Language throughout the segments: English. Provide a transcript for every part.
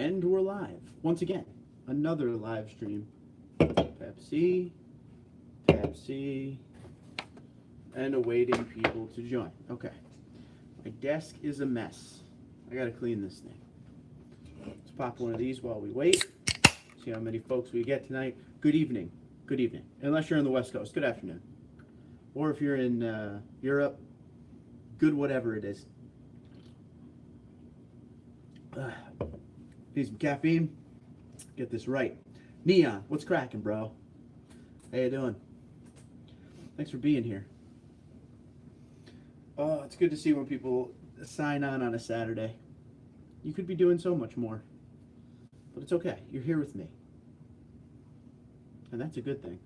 And we're live. Once again, another live stream. Pepsi, Pepsi, and awaiting people to join. Okay. My desk is a mess. I gotta clean this thing. Let's pop one of these while we wait. See how many folks we get tonight. Good evening. Good evening. Unless you're on the West Coast, good afternoon. Or if you're in Europe, good whatever it is. Need some caffeine. Get this right. Neon, what's cracking, bro? How you doing? Thanks for being here. Oh, it's good to see when people sign on a Saturday. You could be doing so much more. But it's okay. You're here with me. And that's a good thing.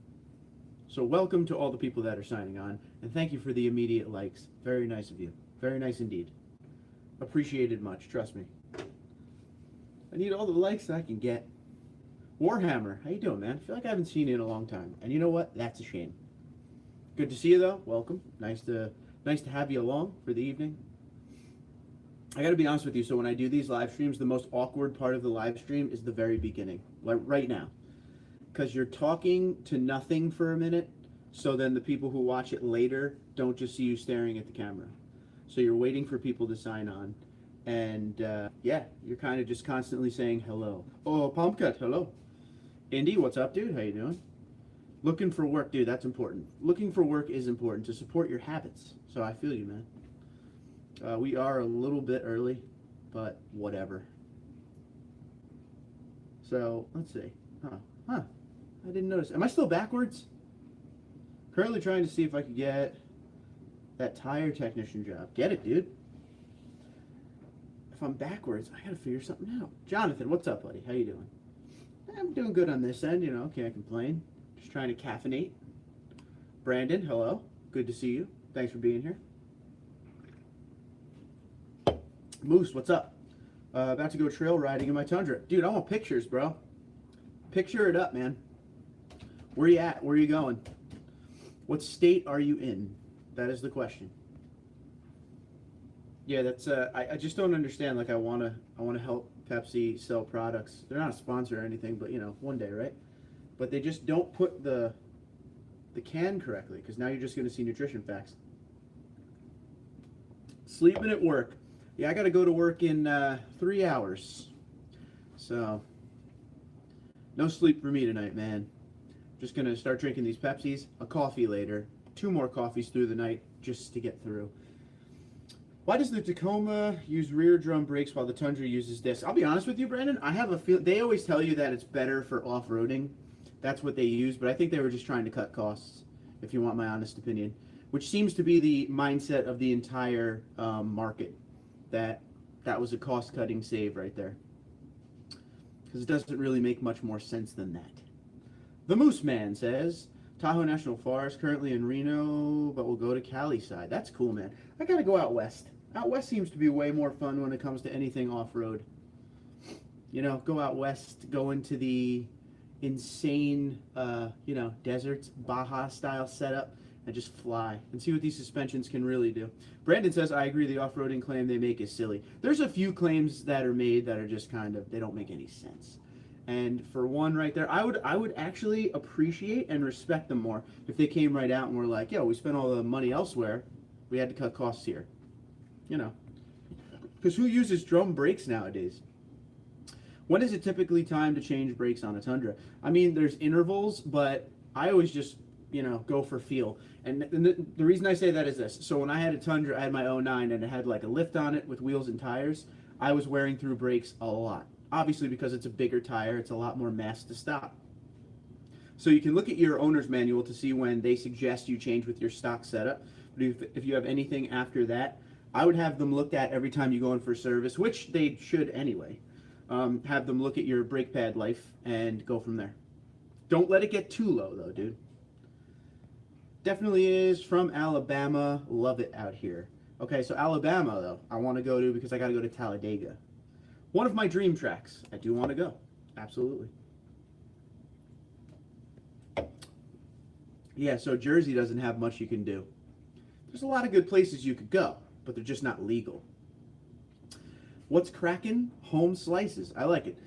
So welcome to all the people that are signing on. And thank you for the immediate likes. Very nice of you. Very nice indeed. Appreciated much. Trust me. I need all the likes that I can get. Warhammer, how you doing, man? I feel like I haven't seen you in a long time. And you know what? That's a shame. Good to see you, though. Welcome. Nice to have you along for the evening. I got to be honest with you. So when I do these live streams, the most awkward part of the live stream is the very beginning, like right now, because you're talking to nothing for a minute. So then the people who watch it later don't just see you staring at the camera. So you're waiting for people to sign on. And yeah, you're kind of just constantly saying hello. Oh, Pumpcut, hello. Indy, what's up, dude? How you doing? Looking for work, dude. That's important. Looking for work is important to support your habits. So I feel you, man. We are a little bit early, but whatever. So let's see. I didn't notice. Am I still backwards? Currently trying to see if I could get that tire technician job. Get it, dude. If I'm backwards, I gotta figure something out. Jonathan, what's up, buddy? How you doing? I'm doing good on this end, you know, can't complain. Just trying to caffeinate. Brandon, hello. Good to see you. Thanks for being here. Moose, what's up? About to go trail riding in my Tundra. Dude, I want pictures, bro. Picture it up, man. Where you at? Where are you going? What state are you in? That is the question. Yeah, that's I just don't understand. Like I wanna help Pepsi sell products. They're not a sponsor or anything, but you know, one day, right? But they just don't put the can correctly, because now you're just gonna see nutrition facts. Sleeping at work. Yeah, I gotta go to work in 3 hours. So no sleep for me tonight, man. Just gonna start drinking these Pepsis, a coffee later, 2 more coffees through the night just to get through. Why does the Tacoma use rear drum brakes while the Tundra uses discs? I'll be honest with you, Brandon. I have a feel. They always tell you that it's better for off-roading. That's what they use, but I think they were just trying to cut costs, if you want my honest opinion, which seems to be the mindset of the entire market, that was a cost-cutting save right there. Because it doesn't really make much more sense than that. The Moose Man says, Tahoe National Forest, currently in Reno, but we'll go to Cali side. That's cool, man. I gotta go out west. Out west seems to be way more fun when it comes to anything off-road. You know, go out west, go into the insane, you know, deserts, Baja-style setup, and just fly and see what these suspensions can really do. Brandon says, I agree, the off-roading claim they make is silly. There's a few claims that are made that are just kind of, they don't make any sense. And for one right there, I would actually appreciate and respect them more if they came right out and were like, yo, we spent all the money elsewhere, we had to cut costs here. You know, because who uses drum brakes nowadays? When is it typically time to change brakes on a Tundra? I mean, there's intervals, but I always just, you know, go for feel. And the reason I say that is this. So when I had a Tundra, I had my 09 and it had like a lift on it with wheels and tires. I was wearing through brakes a lot. Obviously, because it's a bigger tire, it's a lot more mass to stop. So you can look at your owner's manual to see when they suggest you change with your stock setup. But if you have anything after that, I would have them looked at every time you go in for service, which they should anyway. Have them look at your brake pad life and go from there. Don't let it get too low, though, dude. Definitely is from Alabama. Love it out here. Okay, so Alabama, though, I want to go to because I got to go to Talladega. One of my dream tracks. I do want to go. Absolutely. Yeah, so Jersey doesn't have much you can do. There's a lot of good places you could go, but they're just not legal. What's cracking? Home slices. I like it.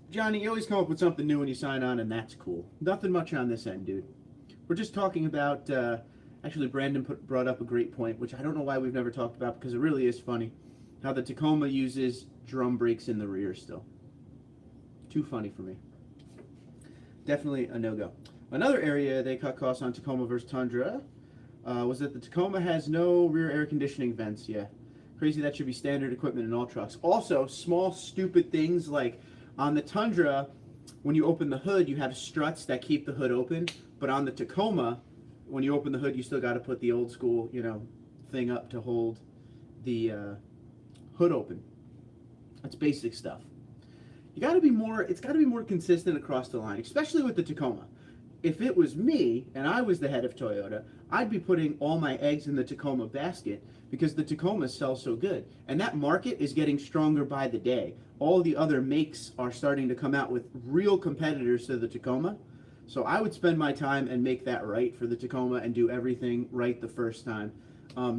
Johnny, you always come up with something new when you sign on, and that's cool. Nothing much on this end, dude. We're just talking about, actually, Brandon brought up a great point, which I don't know why we've never talked about, because it really is funny, how the Tacoma uses drum brakes in the rear still. Too funny for me. Definitely a no-go. Another area they cut costs on Tacoma versus Tundra was that the Tacoma has no rear air conditioning vents. Yeah, crazy. That should be standard equipment in all trucks. Also, small stupid things like on the Tundra, when you open the hood, you have struts that keep the hood open. But on the Tacoma, when you open the hood, you still got to put the old school, thing up to hold the hood open. That's basic stuff. You got to be more. It's got to be more consistent across the line, especially with the Tacoma. If it was me and I was the head of Toyota, I'd be putting all my eggs in the Tacoma basket because the Tacomas sell so good. And that market is getting stronger by the day. All the other makes are starting to come out with real competitors to the Tacoma. So I would spend my time and make that right for the Tacoma and do everything right the first time.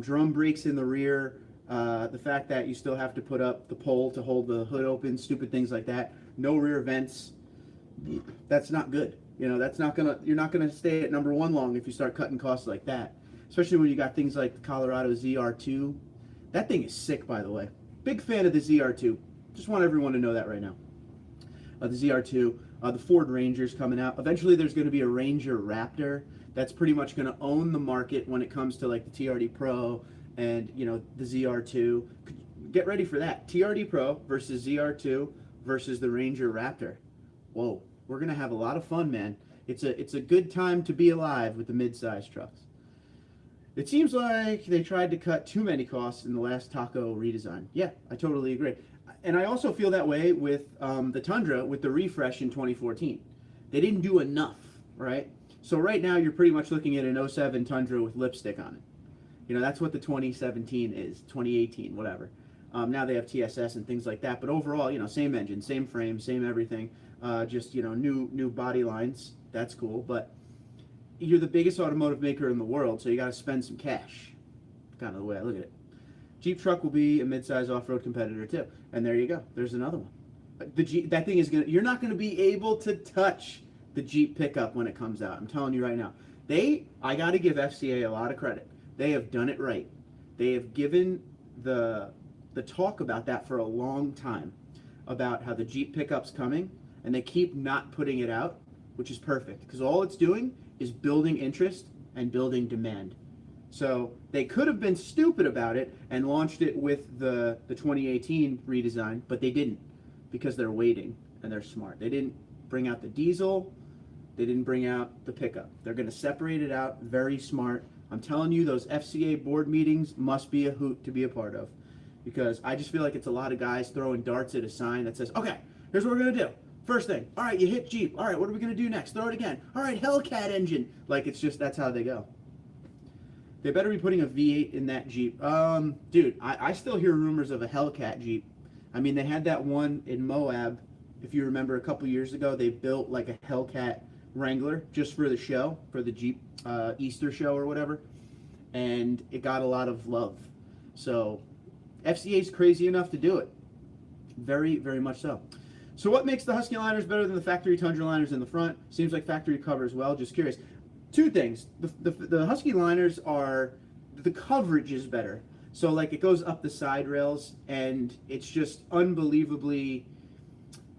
Drum brakes in the rear, the fact that you still have to put up the pole to hold the hood open, stupid things like that. No rear vents. That's not good. That's not you're not gonna stay at number one long if you start cutting costs like that. Especially when you got things like the Colorado ZR2. That thing is sick, by the way. Big fan of the ZR2. Just want everyone to know that right now. The ZR2, the Ford Ranger's coming out. Eventually there's going to be a Ranger Raptor that's pretty much going to own the market when it comes to like the TRD Pro and, the ZR2. Get ready for that. TRD Pro versus ZR2 versus the Ranger Raptor. Whoa. We're going to have a lot of fun, man. It's a good time to be alive with the mid-size trucks. It seems like they tried to cut too many costs in the last Taco redesign. Yeah, I totally agree. And I also feel that way with the Tundra with the refresh in 2014. They didn't do enough, right? So right now you're pretty much looking at an 07 Tundra with lipstick on it. That's what the 2017 is, 2018, whatever. Now they have TSS and things like that. But overall, same engine, same frame, same everything. Just new body lines. That's cool, but you're the biggest automotive maker in the world, so you got to spend some cash. Kind of the way I look at it. Jeep truck will be a mid-size off-road competitor too, and there you go. There's another one. The Jeep, that thing is you're not gonna be able to touch the Jeep pickup when it comes out. I'm telling you right now. I got to give FCA a lot of credit. They have done it right. They have given the talk about that for a long time, about how the Jeep pickup's coming. And they keep not putting it out, which is perfect, because all it's doing is building interest and building demand. So they could have been stupid about it and launched it with the 2018 redesign, but they didn't, because they're waiting and they're smart. They didn't bring out the diesel. They didn't bring out the pickup. They're going to separate it out. Very smart. I'm telling you, those FCA board meetings must be a hoot to be a part of, because I just feel like it's a lot of guys throwing darts at a sign that says, okay, here's what we're going to do. First thing, all right, you hit Jeep. All right, what are we going to do next? Throw it again. All right, Hellcat engine. Like, it's just, that's how they go. They better be putting a V8 in that Jeep. Dude, I still hear rumors of a Hellcat Jeep. I mean, they had that one in Moab. If you remember a couple years ago, they built like a Hellcat Wrangler just for the show, for the Jeep Easter show or whatever. And it got a lot of love. So, FCA's crazy enough to do it. Very, very much so. So what makes the Husky liners better than the factory Tundra liners in the front? Seems like factory cover as well. Just curious. Two things. The Husky liners are, the coverage is better. So like it goes up the side rails and it's just unbelievably,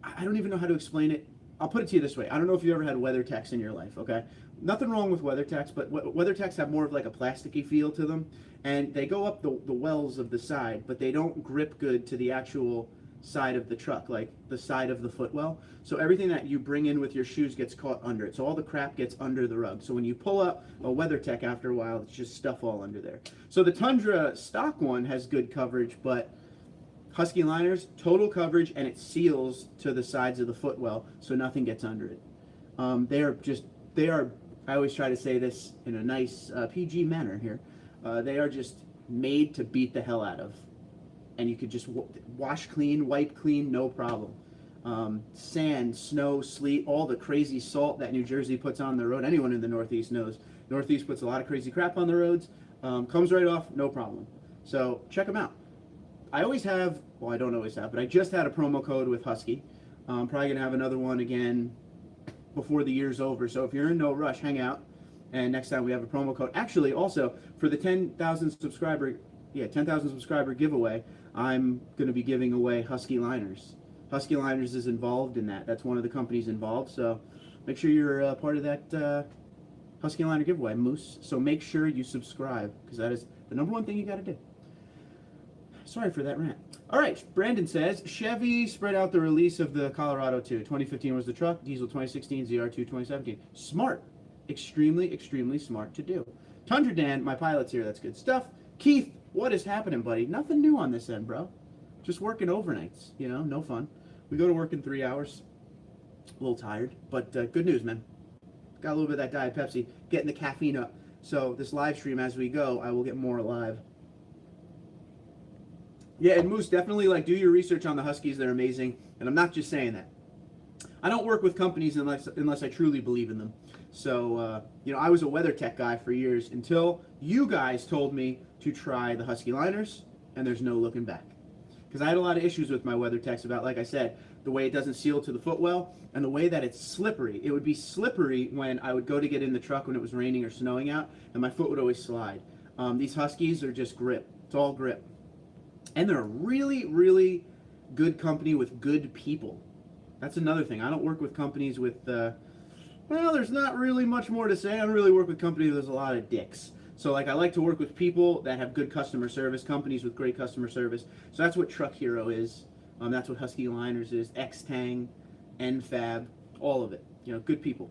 I don't even know how to explain it. I'll put it to you this way. I don't know if you ever had WeatherTechs in your life, okay? Nothing wrong with WeatherTechs, but WeatherTechs have more of like a plasticky feel to them. And they go up the wells of the side, but they don't grip good to the actual side of the truck, like the side of the footwell. So everything that you bring in with your shoes gets caught under it. So all the crap gets under the rug. So when you pull up a WeatherTech after a while, it's just stuff all under there. So the Tundra stock one has good coverage, but Husky liners, total coverage, and it seals to the sides of the footwell so nothing gets under it. They are, I always try to say this in a nice PG manner here, they are just made to beat the hell out of. And you could just wash clean, wipe clean, no problem. Sand, snow, sleet, all the crazy salt that New Jersey puts on the road. Anyone in the Northeast knows. Northeast puts a lot of crazy crap on the roads. Comes right off, no problem. So check them out. I always have, well, I don't always have, but I just had a promo code with Husky. I'm probably going to have another one again before the year's over. So if you're in no rush, hang out. And next time we have a promo code. Actually, also, for the 10,000 subscriber giveaway, I'm going to be giving away Husky Liners. Husky Liners is involved in that. That's one of the companies involved. So make sure you're part of that Husky Liner giveaway, Moose. So make sure you subscribe, because that is the number one thing you got to do. Sorry for that rant. All right, Brandon says, Chevy spread out the release of the Colorado 2. 2015 was the truck, diesel 2016, ZR2 2017. Smart. Extremely, extremely smart to do. TundraDan, my pilot's here. That's good stuff. Keith, what is happening, buddy? Nothing new on this end, bro. Just working overnights, you know, no fun. We go to work in 3 hours. A little tired, but good news, man. Got a little bit of that Diet Pepsi, getting the caffeine up. So this live stream, as we go, I will get more alive. Yeah, and Moose, definitely do your research on the Huskies. They're amazing, and I'm not just saying that. I don't work with companies unless I truly believe in them. So, I was a weather tech guy for years until you guys told me to try the Husky Liners, and there's no looking back. Because I had a lot of issues with my weather techs about, like I said, the way it doesn't seal to the footwell and the way that it's slippery. It would be slippery when I would go to get in the truck when it was raining or snowing out, and my foot would always slide. These Huskies are just grip. It's all grip. And they're a really, really good company with good people. That's another thing. I don't work with companies with, well, there's not really much more to say. I don't really work with companies where there's a lot of dicks. So, I like to work with people that have good customer service, companies with great customer service. So that's what Truck Hero is. That's what Husky Liners is, X-Tang, NFAB, all of it. Good people.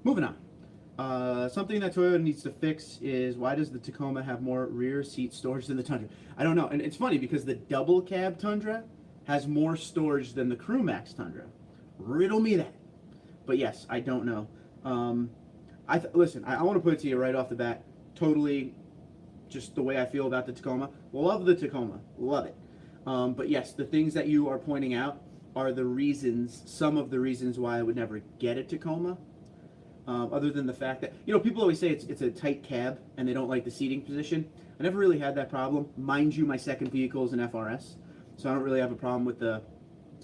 Moving on. Something that Toyota needs to fix is, why does the Tacoma have more rear seat storage than the Tundra? I don't know. And it's funny because the double cab Tundra has more storage than the Crew Max Tundra. Riddle me that. But yes, I don't know. Listen, I want to put it to you right off the bat. Totally just the way I feel about the Tacoma. Love the Tacoma. Love it. But yes, the things that you are pointing out are some of the reasons why I would never get a Tacoma. Other than the fact that, people always say it's a tight cab and they don't like the seating position. I never really had that problem. Mind you, my second vehicle is an FRS, so I don't really have a problem with the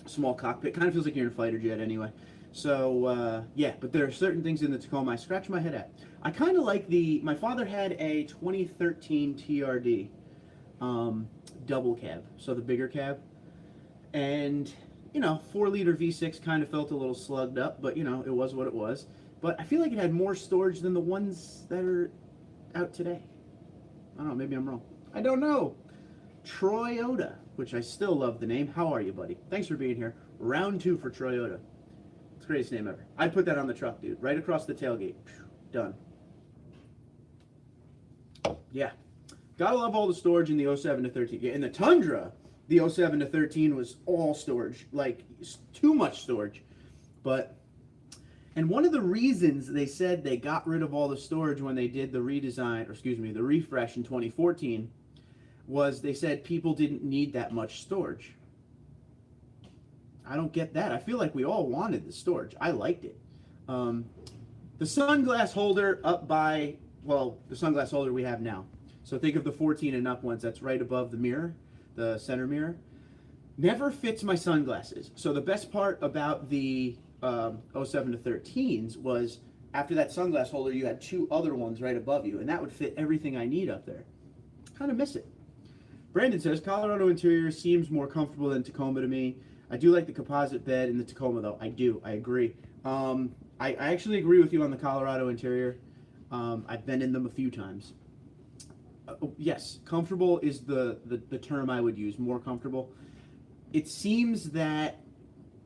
small cockpit. Kind of feels like you're in a fighter jet anyway. So, yeah, but there are certain things in the Tacoma I scratch my head at. I kind of like my father had a 2013 TRD double cab, so the bigger cab. And, 4-liter V6 kind of felt a little slugged up, but, it was what it was. But I feel like it had more storage than the ones that are out today. I don't know, maybe I'm wrong. I don't know. Troyota, which I still love the name. How are you, buddy? Thanks for being here. Round 2 for Troyota. It's the greatest name ever. I'd put that on the truck, dude. Right across the tailgate. Done. Yeah. Gotta love all the storage in the 07 to 13. Yeah, in the Tundra, the 07 to 13 was all storage. Too much storage. And one of the reasons they said they got rid of all the storage when they did the the refresh in 2014, was they said people didn't need that much storage. I don't get that. I feel like we all wanted the storage. I liked it. The sunglass holder the sunglass holder we have now. So think of the 14 and up ones. That's right above the mirror, the center mirror. Never fits my sunglasses. So the best part about the 07 to 13s was after that sunglass holder, you had 2 other ones right above you, and that would fit everything I need up there. Kind of miss it. Brandon says, Colorado interior seems more comfortable than Tacoma to me. I do like the composite bed in the Tacoma, though. I do. I agree. I actually agree with you on the Colorado interior. I've been in them a few times. Yes, comfortable is the term I would use, more comfortable. It seems that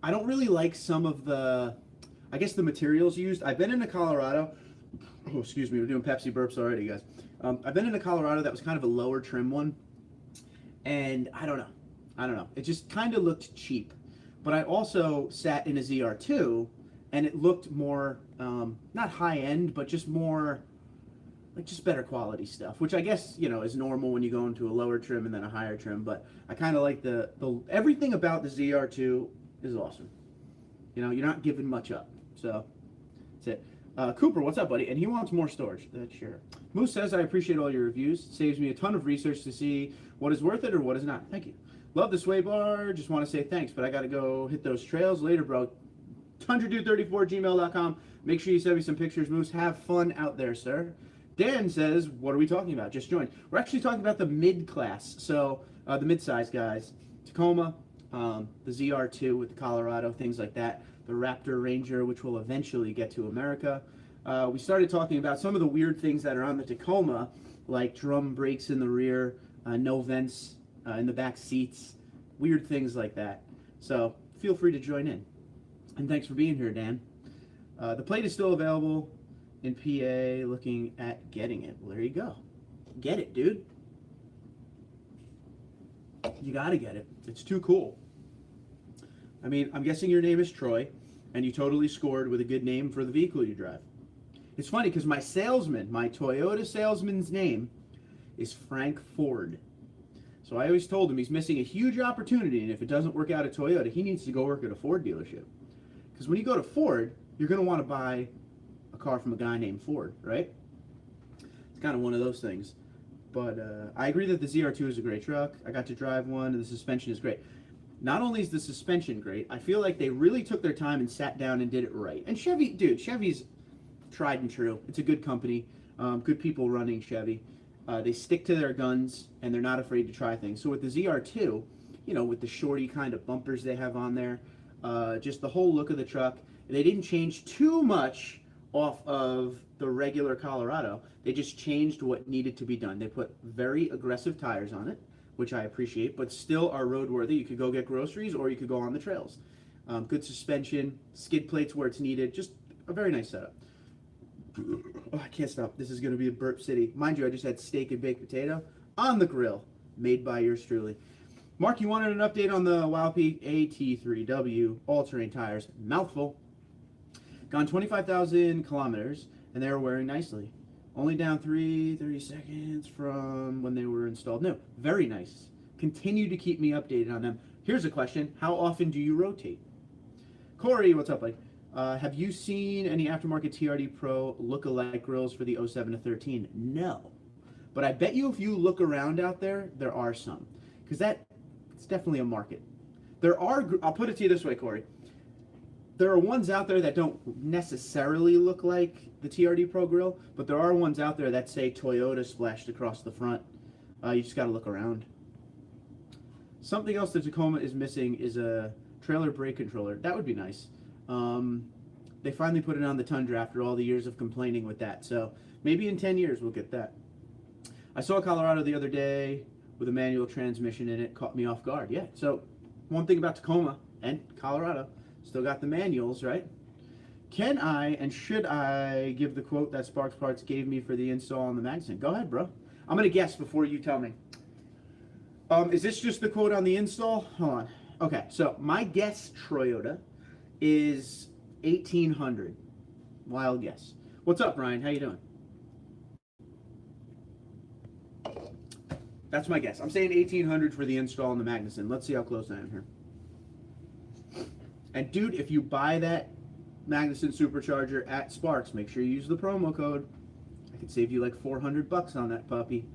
I don't really like some of the materials used. I've been into Colorado. Oh, excuse me, we're doing Pepsi burps already, guys. I've been into Colorado that was kind of a lower trim one, and I don't know. It just kind of looked cheap. But I also sat in a ZR2, and it looked more, not high end, but just more, just better quality stuff, which I guess, is normal when you go into a lower trim and then a higher trim. But I kind of like the everything about the ZR2 is awesome. You're not giving much up. So that's it. Cooper, what's up, buddy? And he wants more storage. That's sure. Moose says, I appreciate all your reviews. It saves me a ton of research to see what is worth it or what is not. Thank you. Love the sway bar. Just want to say thanks, but I got to go hit those trails later, bro. TundraDude34gmail.com. Make sure you send me some pictures, Moose. Have fun out there, sir. Dan says, what are we talking about? Just joined. We're actually talking about the mid-class. So the mid-size guys. Tacoma, the ZR2 with the Colorado, things like that. The Raptor Ranger, which will eventually get to America. We started talking about some of the weird things that are on the Tacoma, like drum brakes in the rear, no vents in the back seats, weird things like that. So feel free to join in. And thanks for being here, Dan. The plate is still available in PA, looking at getting it. Well, there you go. Get it, dude. You gotta get it. It's too cool. I mean, I'm guessing your name is Troy, and you totally scored with a good name for the vehicle you drive. It's funny because my salesman, my Toyota salesman's name is Frank Ford. So I always told him he's missing a huge opportunity, and if it doesn't work out at Toyota, he needs to go work at a Ford dealership. Because when you go to Ford, you're going to want to buy a car from a guy named Ford, right? It's kind of one of those things. But I agree that the ZR2 is a great truck. I got to drive one, and the suspension is great. Not only is the suspension great, I feel like they really took their time and sat down and did it right. And Chevy, dude, Chevy's tried and true. It's a good company, good people running Chevy. They stick to their guns, and they're not afraid to try things. So with the ZR2, you know, with the shorty kind of bumpers they have on there, just the whole look of the truck, they didn't change too much off of the regular Colorado. They just changed what needed to be done. They put very aggressive tires on it, which I appreciate, but still are roadworthy. You could go get groceries, or you could go on the trails. Good suspension, skid plates where it's needed, just a very nice setup. Oh, I can't stop. This is going to be a burp city. Mind you, I just had steak and baked potato on the grill, made by yours truly. Mark, you wanted an update on the Wildpeak AT3W all-terrain tires. Mouthful. Gone 25,000 kilometers, and they are wearing nicely. Only down 30 seconds from when they were installed new. Very nice. Continue to keep me updated on them. Here's a question. How often do you rotate? Corey, what's up, buddy? Have you seen any aftermarket TRD Pro look-alike grills for the 07 to 13? No. But I bet you if you look around out there, there are some. Because it's definitely a market. There are, I'll put it to you this way, Corey. There are ones out there that don't necessarily look like the TRD Pro grill, but there are ones out there that say Toyota splashed across the front. You just got to look around. Something else the Tacoma is missing is a trailer brake controller. That would be nice. They finally put it on the Tundra after all the years of complaining with that. So maybe in 10 years we'll get that. I saw a Colorado the other day with a manual transmission in it. Caught me off guard. Yeah, so one thing about Tacoma and Colorado, still got the manuals, right? Can I and should I give the quote that Sparks Parts gave me for the install on the magazine? Go ahead, bro. I'm going to guess before you tell me. Is this just the quote on the install? Hold on. Okay, so my guess, Toyota, is 1,800. Wild guess. What's up, Ryan? How you doing? That's my guess. I'm saying 1,800 for the install on the Magnuson. Let's see how close I am here. And dude, if you buy that Magnuson supercharger at Sparks, make sure you use the promo code. I could save you like $400 on that puppy.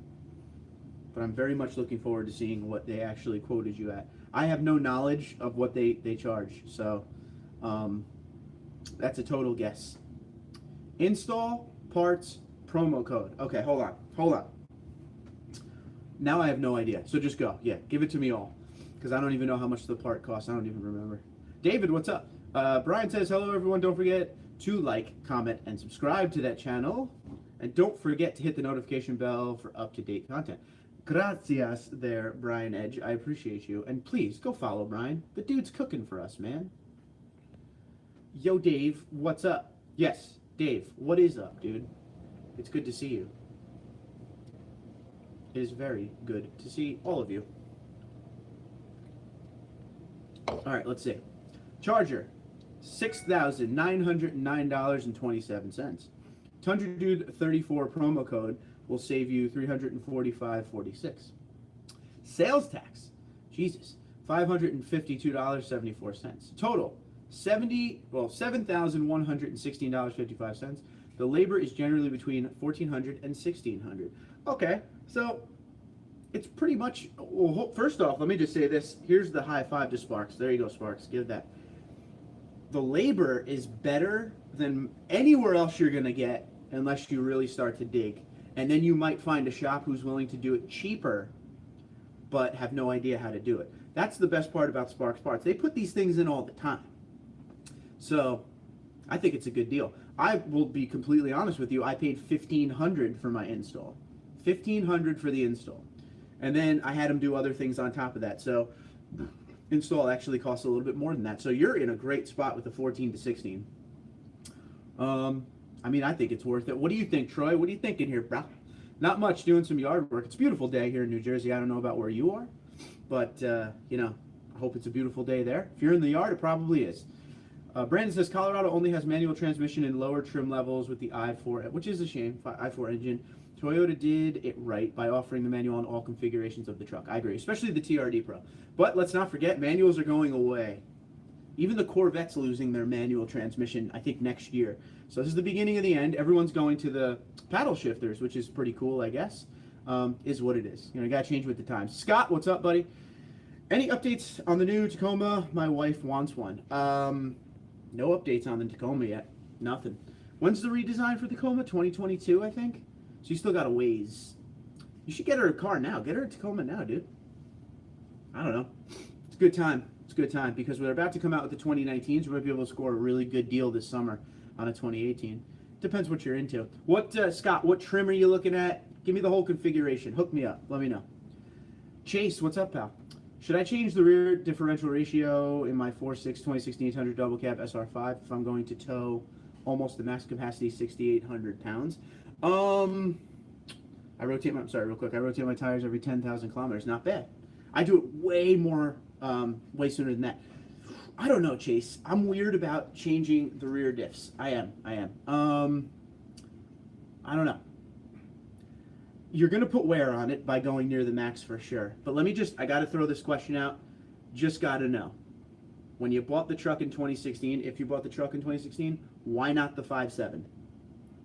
But I'm very much looking forward to seeing what they actually quoted you at. I have no knowledge of what they charge, so that's a total guess. Install, parts, promo code. Okay, hold on. Now I have no idea, so just go. Yeah, give it to me all, because I don't even know how much the part costs. I don't even remember. David, what's up? Brian says, hello everyone, don't forget to like, comment, and subscribe to that channel. And don't forget to hit the notification bell for up-to-date content. Gracias there, Brian Edge. I appreciate you. And please, go follow Brian. The dude's cooking for us, man. Yo, Dave, what's up? Yes, Dave, what is up, dude? It's good to see you. It is very good to see all of you. All right, let's see. Charger, $6,909.27. TundraDude34 promo code will save you $345.46. Sales tax, Jesus, $552.74. Total, $7,116.55. The labor is generally between 1,400 and 1,600. Okay, so it's pretty much, well, first off, let me just say this. Here's the high five to Sparks. There you go, Sparks. Give that. The labor is better than anywhere else you're going to get unless you really start to dig. And then you might find a shop who's willing to do it cheaper but have no idea how to do it. That's the best part about Sparks Parts. They put these things in all the time. So I think it's a good deal. I will be completely honest with you. I paid $1,500 for my install. $1,500 for the install. And then I had them do other things on top of that. So install actually costs a little bit more than that. So you're in a great spot with the 14 to 16. I mean, I think it's worth it. What do you think, Troy? What are you thinking here, bro? Not much, doing some yard work. It's a beautiful day here in New Jersey. I don't know about where you are, but, you know, I hope it's a beautiful day there. If you're in the yard, it probably is. Brandon says Colorado only has manual transmission in lower trim levels with the i4, which is a shame, i4 engine. Toyota did it right by offering the manual on all configurations of the truck. I agree, especially the TRD Pro. But let's not forget, manuals are going away. Even the Corvette's losing their manual transmission, I think, next year. So this is the beginning of the end. Everyone's going to the paddle shifters, which is pretty cool, I guess. Is what it is. You know, you got to change with the times. Scott, what's up, buddy? Any updates on the new Tacoma? My wife wants one. No updates on the Tacoma yet. Nothing. When's the redesign for Tacoma? 2022, I think. So you still got a ways. You should get her a car now. Get her a Tacoma now, dude. I don't know. It's a good time. It's a good time because we're about to come out with the 2019s. We might be able to score a really good deal this summer on a 2018. Depends what you're into. What, Scott, what trim are you looking at? Give me the whole configuration. Hook me up. Let me know. Chase, what's up, pal? Should I change the rear differential ratio in my 4.6 2016 800 double cab SR5 if I'm going to tow almost the max capacity 6,800 pounds? I rotate my, sorry, real quick. I rotate my tires every 10,000 kilometers. Not bad. I do it way more, way sooner than that. I don't know, Chase. I'm weird about changing the rear diffs. I am. I don't know. You're going to put wear on it by going near the max for sure. But let me just, I got to throw this question out. Just got to know. When you bought the truck in 2016, if you bought the truck in 2016, why not the 5.7?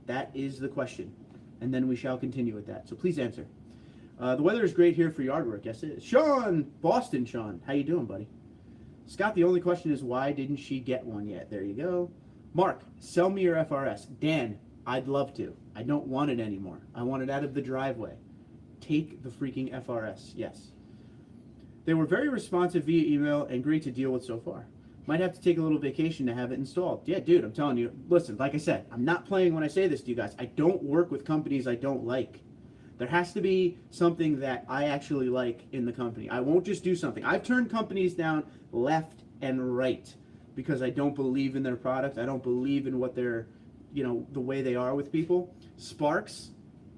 That is the question. And then we shall continue with that. So please answer. The weather is great here for yard work. Yes, it is. Sean, Boston Sean. How you doing, buddy? Scott, the only question is why didn't she get one yet? There you go. Mark, sell me your FRS. Dan, I'd love to. I don't want it anymore. I want it out of the driveway. Take the freaking FRS. Yes. They were very responsive via email and great to deal with so far. Might have to take a little vacation to have it installed. Yeah, dude, I'm telling you. Listen, like I said, I'm not playing when I say this to you guys. I don't work with companies I don't like. There has to be something that I actually like in the company. I won't just do something. I've turned companies down left and right because I don't believe in their product. I don't believe in what they're, you know, the way they are with people. Sparks,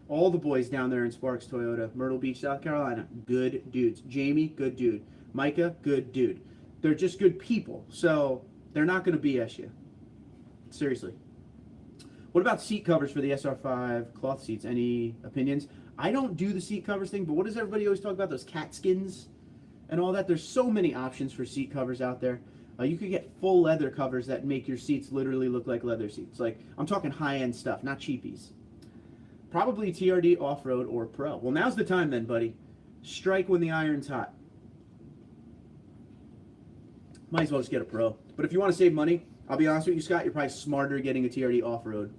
all the boys down there in Sparks Toyota, Myrtle Beach, South Carolina, good dudes. Jamie, good dude. Micah, good dude. They're just good people. So they're not going to BS you. Seriously. What about seat covers for the SR5 cloth seats? Any opinions? I don't do the seat covers thing, but what does everybody always talk about? Those cat skins and all that. There's so many options for seat covers out there. You could get full leather covers that make your seats literally look like leather seats. Like, I'm talking high-end stuff, not cheapies. Probably TRD Off-Road or Pro. Well, now's the time then, buddy. Strike when the iron's hot. Might as well just get a Pro. But if you want to save money, I'll be honest with you, Scott, you're probably smarter getting a TRD Off-Road.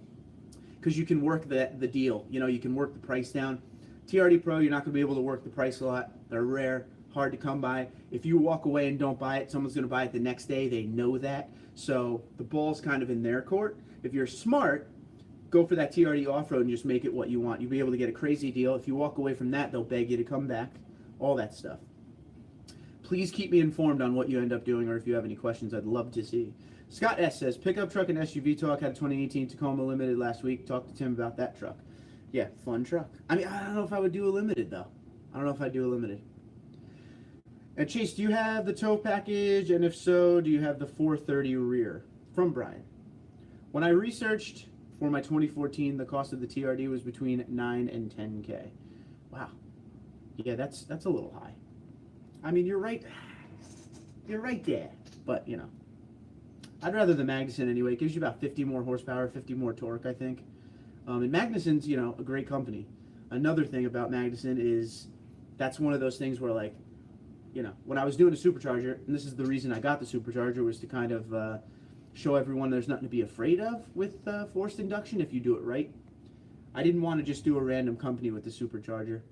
Because you can work the deal. You know, you can work the price down. TRD Pro, you're not going to be able to work the price a lot. They're rare, hard to come by. If you walk away and don't buy it, someone's going to buy it the next day. They know that. So the ball's kind of in their court. If you're smart, go for that TRD Off-Road and just make it what you want. You'll be able to get a crazy deal. If you walk away from that, they'll beg you to come back. All that stuff. Please keep me informed on what you end up doing, or if you have any questions, I'd love to see. Scott S. says, pickup truck and SUV talk. Had a 2018 Tacoma Limited last week. Talked to Tim about that truck. Yeah, fun truck. I mean, I don't know if I would do a Limited, though. I don't know if I'd do a Limited. And Chase, do you have the tow package? And if so, do you have the 430 rear? From Brian. When I researched for my 2014, the cost of the TRD was between 9 and 10K. Wow. Yeah, that's a little high. I mean, you're right. You're right there. But, you know, I'd rather the Magnuson anyway. It gives you about 50 more horsepower, 50 more torque, I think. And Magnuson's, you know, a great company. Another thing about Magnuson is that's one of those things where, like, you know, when I was doing a supercharger, and this is the reason I got the supercharger, was to kind of show everyone there's nothing to be afraid of with forced induction if you do it right. I didn't want to just do a random company with the supercharger.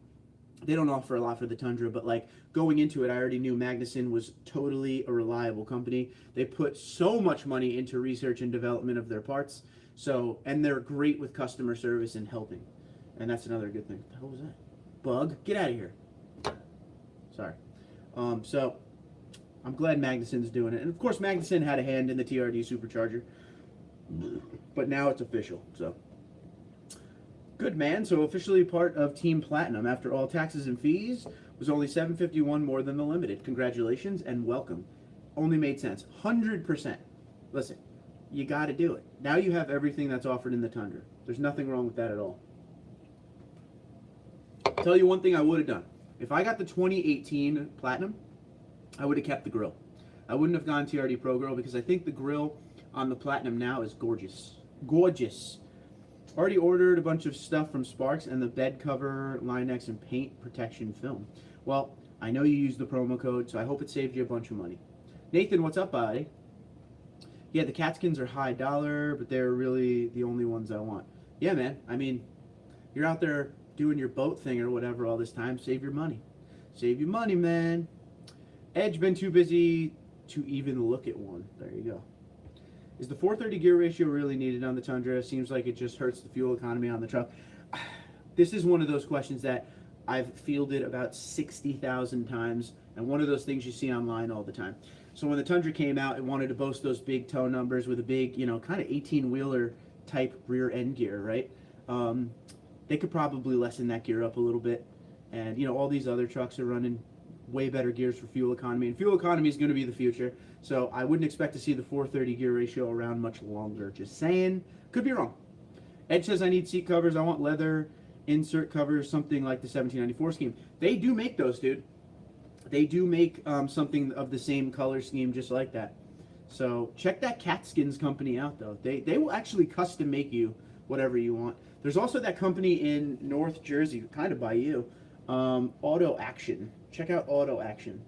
They don't offer a lot for the Tundra, but like going into it, I already knew Magnuson was totally a reliable company. They put so much money into research and development of their parts, so, and they're great with customer service and helping. And that's another good thing. What the hell was that? Bug? Get out of here. Sorry. So I'm glad Magnuson's doing it. And of course Magnuson had a hand in the TRD supercharger, but now it's official, so. Good, man. So officially part of Team Platinum after all taxes and fees was only $751 more than the limited. Congratulations and welcome. Only made sense. 100%. Listen, you got to do it. Now you have everything that's offered in the Tundra. There's nothing wrong with that at all. I'll tell you one thing I would have done. If I got the 2018 Platinum, I would have kept the grill. I wouldn't have gone TRD Pro Grill because I think the grill on the Platinum now is gorgeous. Gorgeous. Already ordered a bunch of stuff from Sparks and the bed cover, Line-X, and paint protection film. Well, I know you used the promo code, so I hope it saved you a bunch of money. Nathan, what's up, buddy? Yeah, the Catskins are high dollar, but they're really the only ones I want. Yeah, man. I mean, you're out there doing your boat thing or whatever all this time. Save your money. Save your money, man. Edge been too busy to even look at one. There you go. Is the 430 gear ratio really needed on the Tundra? Seems like it just hurts the fuel economy on the truck. This is one of those questions that I've fielded about 60,000 times, and one of those things you see online all the time. So when the Tundra came out, it wanted to boast those big tow numbers with a big, you know, kind of 18-wheeler type rear end gear, right? They could probably lessen that gear up a little bit. And, you know, all these other trucks are running way better gears for fuel economy, and fuel economy is going to be the future. So I wouldn't expect to see the 430 gear ratio around much longer. Just saying. Could be wrong. Ed says I need seat covers. I want leather insert covers, something like the 1794 scheme. They do make those, dude. They do make something of the same color scheme just like that. So check that Catskins company out, though. They will actually custom make you whatever you want. There's also that company in North Jersey, kind of by you, Auto Action. Check out Auto Action.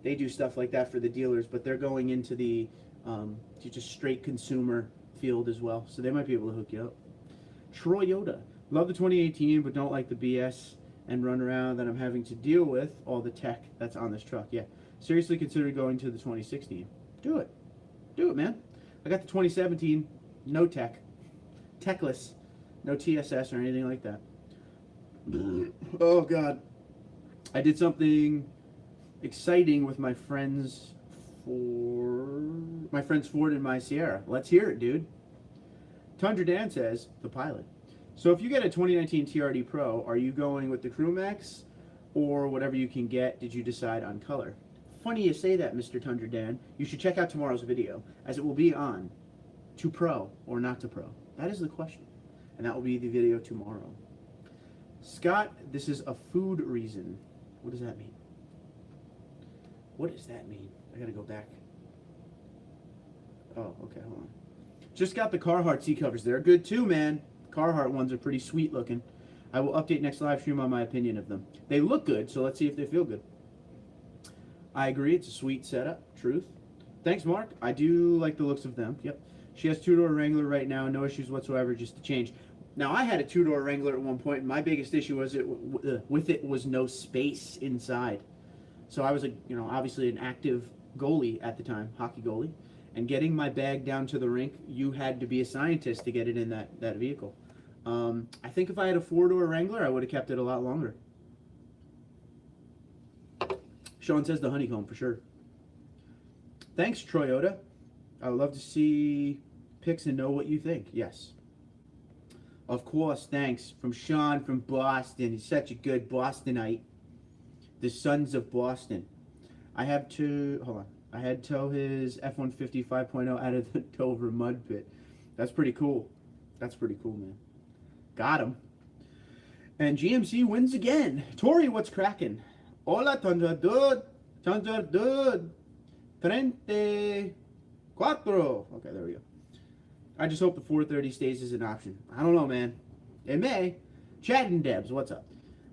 They do stuff like that for the dealers, but they're going into the just straight consumer field as well. So they might be able to hook you up. Troy Yoda. Love the 2018, but don't like the BS and run around that I'm having to deal with all the tech that's on this truck. Yeah. Seriously consider going to the 2016. Do it. Do it, man. I got the 2017, no tech. Techless. No TSS or anything like that. Oh, God. I did something exciting with my friends Ford and my Sierra. Let's hear it, dude. Tundra Dan says, the pilot. So if you get a 2019 TRD Pro, are you going with the Crew Max or whatever you can get? Did you decide on color? Funny you say that, Mr. Tundra Dan. You should check out tomorrow's video, as it will be on to Pro or not to Pro. That is the question, and that will be the video tomorrow. Scott, this is a food reason. What does that mean? What does that mean? I gotta go back. Oh, okay, hold on. Just got the Carhartt seat covers. They're good too, man. Carhartt ones are pretty sweet looking. I will update next live stream on my opinion of them. They look good, so let's see if they feel good. I agree, it's a sweet setup. Truth. Thanks, Mark. I do like the looks of them. Yep. She has two-door Wrangler right now. No issues whatsoever, just to change. Now, I had a two-door Wrangler at one point, and my biggest issue was with it was no space inside. So I was, obviously an active goalie at the time, hockey goalie, and getting my bag down to the rink, you had to be a scientist to get it in that vehicle. I think if I had a four-door Wrangler, I would have kept it a lot longer. Sean says the honeycomb for sure. Thanks, Troyota. I would love to see pics and know what you think. Yes. Of course, thanks. From Sean from Boston. He's such a good Bostonite. The Sons of Boston. I had tow his F-150 5.0 out of the Dover mud pit. That's pretty cool. That's pretty cool, man. Got him. And GMC wins again. Tori, what's cracking? Hola, TundraDude. TundraDude34. Okay, there we go. I just hope the 430 stays as an option. I don't know, man. In May, Chad and Debs, what's up?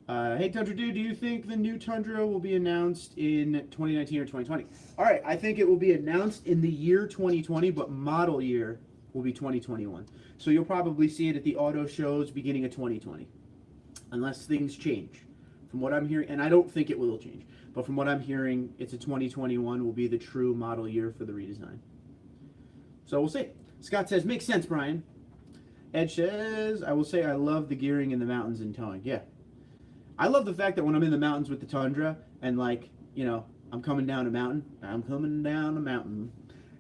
Hey, Tundra Dude, do you think the new Tundra will be announced in 2019 or 2020? All right, I think it will be announced in the year 2020, but model year will be 2021. So you'll probably see it at the auto shows beginning of 2020, unless things change. From what I'm hearing, and I don't think it will change, but from what I'm hearing, it's a 2021 will be the true model year for the redesign. So we'll see. Scott says, makes sense, Brian. Edge says, I will say I love the gearing in the mountains and towing. Yeah. I love the fact that when I'm in the mountains with the Tundra and, like, you know, I'm coming down a mountain,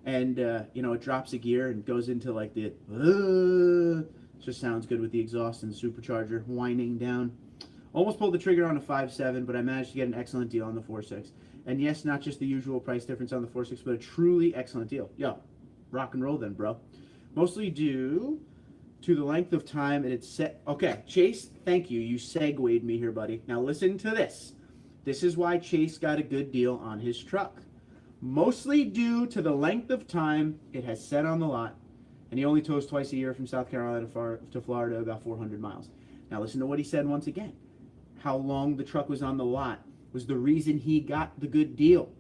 and, you know, it drops a gear and goes into, like, the, it just sounds good with the exhaust and the supercharger whining down. Almost pulled the trigger on a 5.7, but I managed to get an excellent deal on the 4.6. And yes, not just the usual price difference on the 4.6, but a truly excellent deal. Yo, rock and roll then, bro. Mostly due to the length of time and it's set. Okay, Chase, thank you. You segued me here, buddy. Now listen to this. This is why Chase got a good deal on his truck. Mostly due to the length of time it has set on the lot, and he only tows twice a year from South Carolina to Florida, about 400 miles. Now listen to what he said once again. How long the truck was on the lot was the reason he got the good deal.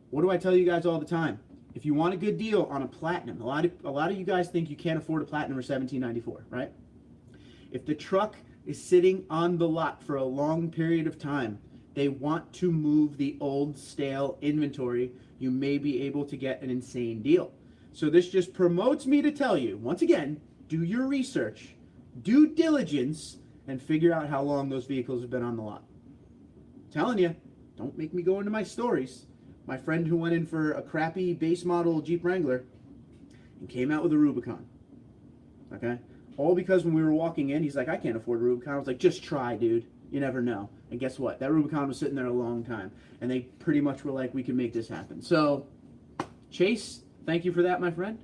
What do I tell you guys all the time? If you want a good deal on a Platinum, a lot of you guys think you can't afford a Platinum or $17.94, right? If the truck is sitting on the lot for a long period of time, they want to move the old stale inventory. You may be able to get an insane deal. So this just promotes me to tell you, once again, do your research, due diligence, and figure out how long those vehicles have been on the lot. I'm telling you, don't make me go into my stories. My friend who went in for a crappy base model Jeep Wrangler and came out with a Rubicon. Okay? All because when we were walking in, he's like, I can't afford a Rubicon. I was like, just try, dude. You never know. And guess what? That Rubicon was sitting there a long time. And they pretty much were like, we can make this happen. So, Chase, thank you for that, my friend.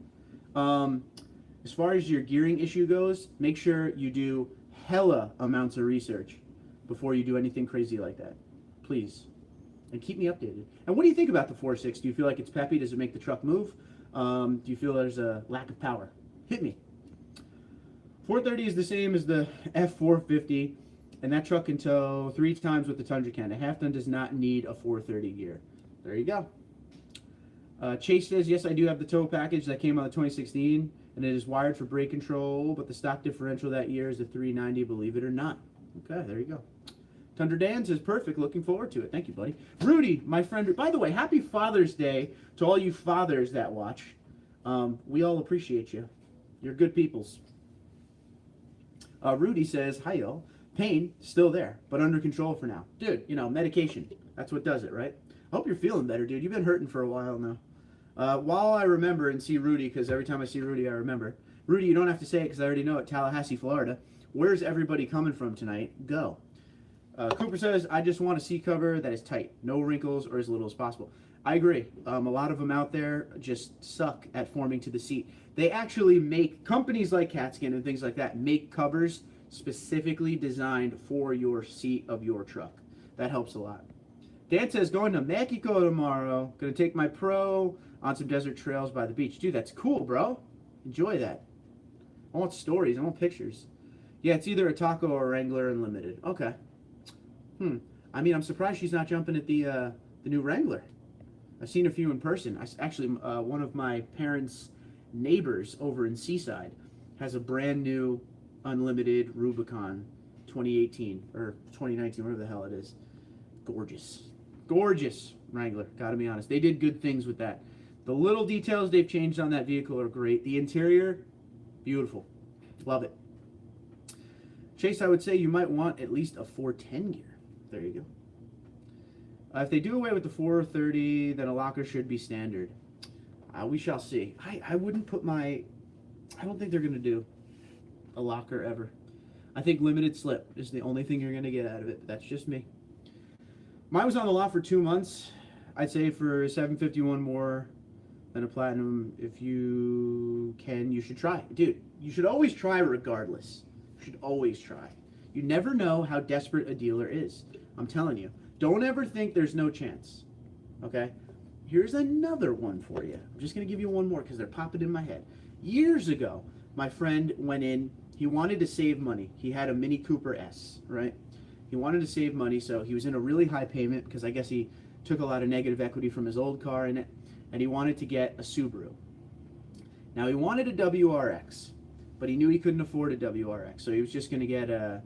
As far as your gearing issue goes, make sure you do hella amounts of research before you do anything crazy like that. Please. And keep me updated. And what do you think about the 4.6? Do you feel like it's peppy? Does it make the truck move? Do you feel there's a lack of power? Hit me. 430 is the same as the F450, and that truck can tow 3 times what the Tundra can. A half-ton does not need a 430 gear. There you go. Chase says, yes, I do have the tow package that came out of 2016, and it is wired for brake control, but the stock differential that year is a 390, believe it or not. Okay, there you go. Tundra Dan says, perfect, looking forward to it. Thank you, buddy. Rudy, my friend, by the way, happy Father's Day to all you fathers that watch. We all appreciate you. You're good peoples. Rudy says, hi, y'all. Pain, still there, but under control for now. Dude, you know, medication, that's what does it, right? I hope you're feeling better, dude. You've been hurting for a while now. While I remember and see Rudy, because every time I see Rudy, I remember. Rudy, you don't have to say it because I already know it. Tallahassee, Florida. Where's everybody coming from tonight? Go. Cooper says, I just want a seat cover that is tight. No wrinkles or as little as possible. I agree. A lot of them out there just suck at forming to the seat. They actually make, companies like Catskin and things like that, make covers specifically designed for your seat of your truck. That helps a lot. Dan says, going to Mexico tomorrow. Going to take my Pro on some desert trails by the beach. Dude, that's cool, bro. Enjoy that. I want stories. I want pictures. Yeah, it's either a Taco or a Wrangler Unlimited. Okay. I mean, I'm surprised she's not jumping at the new Wrangler. I've seen a few in person. Actually, one of my parents' neighbors over in Seaside has a brand new Unlimited Rubicon 2018 or 2019, whatever the hell it is. Gorgeous. Gorgeous Wrangler, gotta be honest. They did good things with that. The little details they've changed on that vehicle are great. The interior, beautiful. Love it. Chase, I would say you might want at least a 410 gear. There you go. If they do away with the 430, then a locker should be standard. We shall see. I wouldn't put my... I don't think they're going to do a locker ever. I think limited slip is the only thing you're going to get out of it. That's just me. Mine was on the lot for 2 months. I'd say for 751 more than a Platinum. If you can, you should try. Dude, you should always try regardless. You should always try. You never know how desperate a dealer is. I'm telling you. Don't ever think there's no chance. Okay? Here's another one for you. I'm just going to give you one more because they're popping in my head. Years ago, my friend went in. he wanted to save money. He had a Mini Cooper S, right? He wanted to save money, so he was in a really high payment because I guess he took a lot of negative equity from his old car in it, and he wanted to get a Subaru. Now, he wanted a WRX, but he knew he couldn't afford a WRX, so he was just going to get a,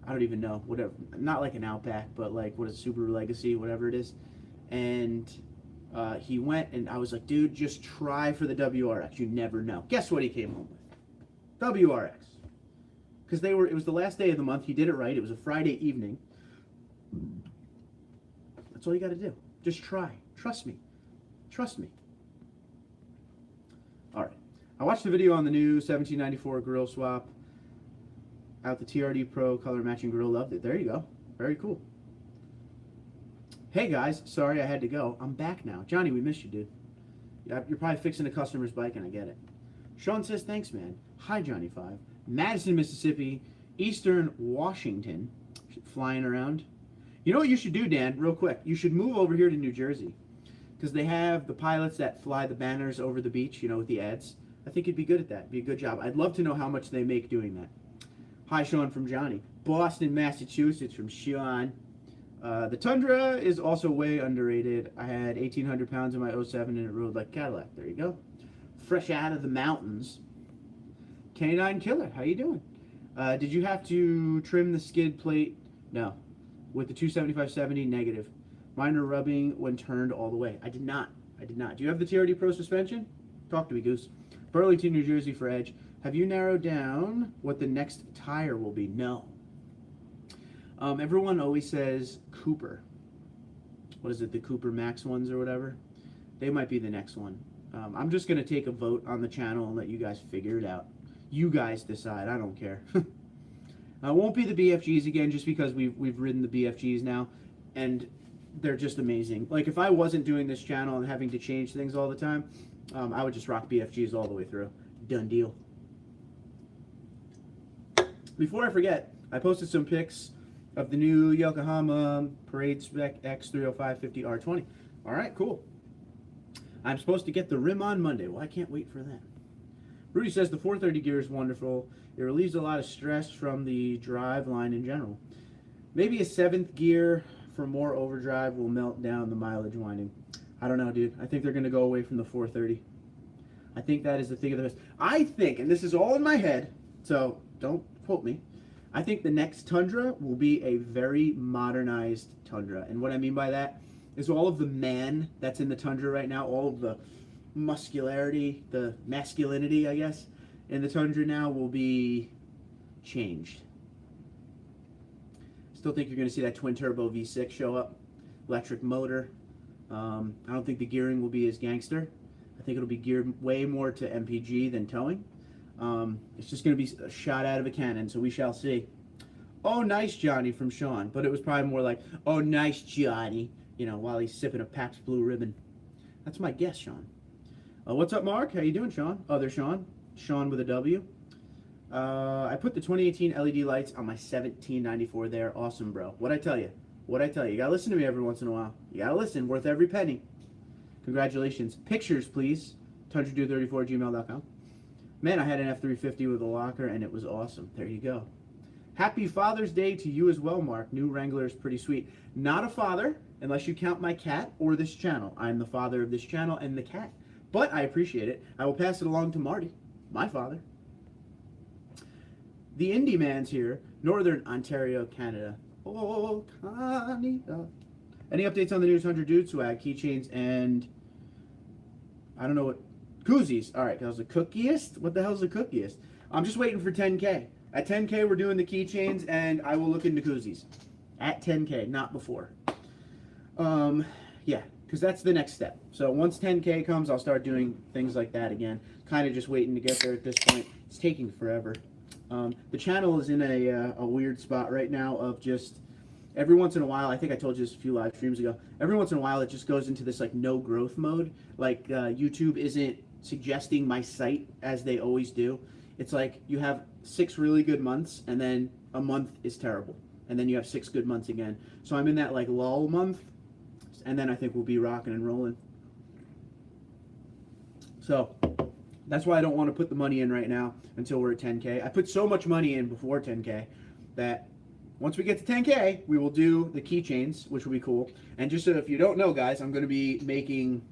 I don't even know, whatever, not like an Outback, but like, what is it, Subaru Legacy, whatever it is. And he went, and I was like, dude, just try for the WRX. You never know. Guess what he came home with? WRX. Because it was the last day of the month. He did it right. It was a Friday evening. That's all you got to do. Just try. Trust me. Trust me. All right. I watched the video on the new 1794 grill swap. Out the TRD Pro color matching grill. Loved it. There you go. Very cool. Hey guys, sorry I had to go. I'm back now. Johnny, we missed you, dude. You're probably fixing a customer's bike, and I get it. Sean says, thanks, man. Hi, Johnny5. Madison, Mississippi. Eastern Washington. Flying around. You know what you should do, Dan, real quick? You should move over here to New Jersey. Because they have the pilots that fly the banners over the beach, you know, with the ads. I think you'd be good at that. It'd be a good job. I'd love to know how much they make doing that. Hi, Sean from Johnny. Boston, Massachusetts from Sean. The Tundra is also way underrated. I had 1,800 pounds in my 07 and it rode like Cadillac. There you go. Fresh out of the mountains. Canine Killer, how you doing? Did you have to trim the skid plate? No. With the 275/70, negative. Minor rubbing when turned all the way. I did not. Do you have the TRD Pro suspension? Talk to me, Goose. Burlington, New Jersey for Edge. Have you narrowed down what the next tire will be? No. Everyone always says Cooper. What is it, the Cooper Max ones or whatever? They might be the next one. I'm just going to take a vote on the channel and let you guys figure it out. You guys decide. I don't care. It won't be the BFGs again just because we've ridden the BFGs now, and they're just amazing. Like, if I wasn't doing this channel and having to change things all the time, I would just rock BFGs all the way through. Done deal. Before I forget, I posted some pics of the new Yokohama Parade Spec X305/50R20. All right, cool. I'm supposed to get the rim on Monday. Well, I can't wait for that. Rudy says the 430 gear is wonderful. It relieves a lot of stress from the drive line in general. Maybe a 7th gear for more overdrive will melt down the mileage winding. I don't know, dude. I think they're going to go away from the 430. I think that is the thing of the best. I think, and this is all in my head, so don't quote me, I think the next Tundra will be a very modernized Tundra. And what I mean by that is all of the man that's in the Tundra right now, all of the muscularity, the masculinity, I guess, in the Tundra now will be changed. Still think you're going to see that twin-turbo V6 show up. Electric motor. I don't think the gearing will be as gangster. I think it'll be geared way more to MPG than towing. It's just going to be a shot out of a cannon, so we shall see. Oh, nice, Johnny, from Sean. But it was probably more like, oh, nice, Johnny, you know, while he's sipping a Pabst Blue Ribbon. That's my guess, Sean. What's up, Mark? How you doing, Sean? Other Sean. Sean with a W. I put the 2018 LED lights on my 1794 there. Awesome, bro. What'd I tell you? What'd I tell you? You gotta listen to me every once in a while. You gotta listen. Worth every penny. Congratulations. Pictures, please. TundraDude34@gmail.com. Man, I had an F350 with a locker, and it was awesome. There you go. Happy Father's Day to you as well, Mark. New Wrangler is pretty sweet. Not a father, unless you count my cat or this channel. I'm the father of this channel and the cat. But I appreciate it. I will pass it along to Marty, my father. The Indie Man's here. Northern Ontario, Canada. Oh, Canada. Any updates on the new TundraDude swag, keychains, and I don't know what, koozies. All right, that was the cookiest? What the hell's the cookiest? I'm just waiting for 10K. At 10K, we're doing the keychains, and I will look into koozies. At 10K, not before. Yeah, because that's the next step. So once 10K comes, I'll start doing things like that again. Kind of just waiting to get there at this point. It's taking forever. The channel is in a weird spot right now of just every once in a while, I think I told you this a few live streams ago, every once in a while it just goes into this like no growth mode. Like YouTube isn't suggesting my site as they always do. It's like you have 6 really good months and then a month is terrible. And then you have 6 good months again. So I'm in that like lull month, and then I think we'll be rocking and rolling. So That's why I don't want to put the money in right now until we're at 10K. I put so much money in before 10K that once we get to 10K, we will do the keychains, which will be cool. And just so if you don't know, guys, I'm going to be making,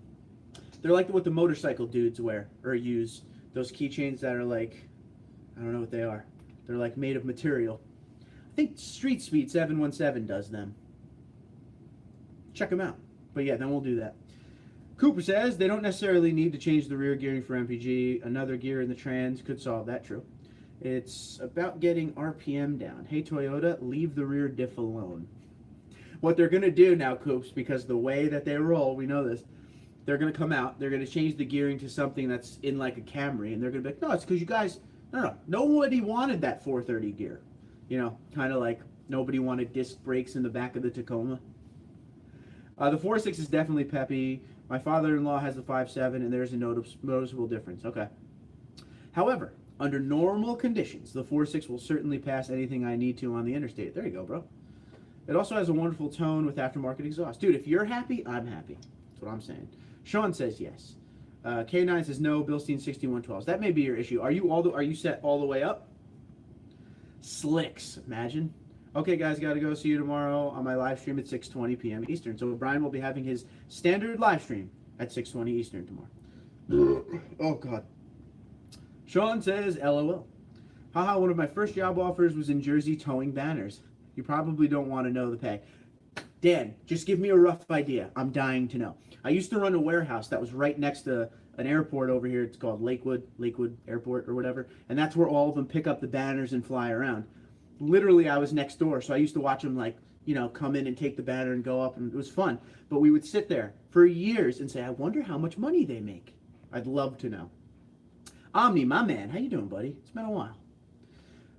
they're like what the motorcycle dudes wear or use. Those keychains that are like, I don't know what they are. They're like made of material. I think Street Speed 717 does them. Check them out. But yeah, then we'll do that. Cooper says they don't necessarily need to change the rear gearing for MPG. Another gear in the trans could solve that. True. It's about getting RPM down. Hey Toyota, leave the rear diff alone. What they're going to do now, Coops, because the way that they roll, we know this, they're going to come out, they're going to change the gearing to something that's in like a Camry, and they're going to be like, no, it's because you guys, no, nobody wanted that 430 gear. You know, kind of like nobody wanted disc brakes in the back of the Tacoma. The 4.6 is definitely peppy. My father-in-law has the 5.7, and there's a noticeable difference. Okay. However, under normal conditions, the 4.6 will certainly pass anything I need to on the interstate. There you go, bro. It also has a wonderful tone with aftermarket exhaust. Dude, if you're happy, I'm happy. That's what I'm saying. Sean says yes. K9 says no. Bilstein 6112s. That may be your issue. Are you set all the way up? Slicks. Imagine. Okay, guys, got to go. See you tomorrow on my live stream at 6:20 p.m. Eastern. So Brian will be having his standard live stream at 6:20 Eastern tomorrow. Oh, God. Sean says, LOL. Haha, one of my first job offers was in Jersey towing banners. You probably don't want to know the pay. Dan, just give me a rough idea. I'm dying to know. I used to run a warehouse that was right next to an airport over here. It's called Lakewood Airport or whatever. And that's where all of them pick up the banners and fly around. Literally, I was next door, so I used to watch them, like, you know, come in and take the banner and go up, and it was fun. But we would sit there for years and say, I wonder how much money they make. I'd love to know. Omni, my man, how you doing, buddy? It's been a while.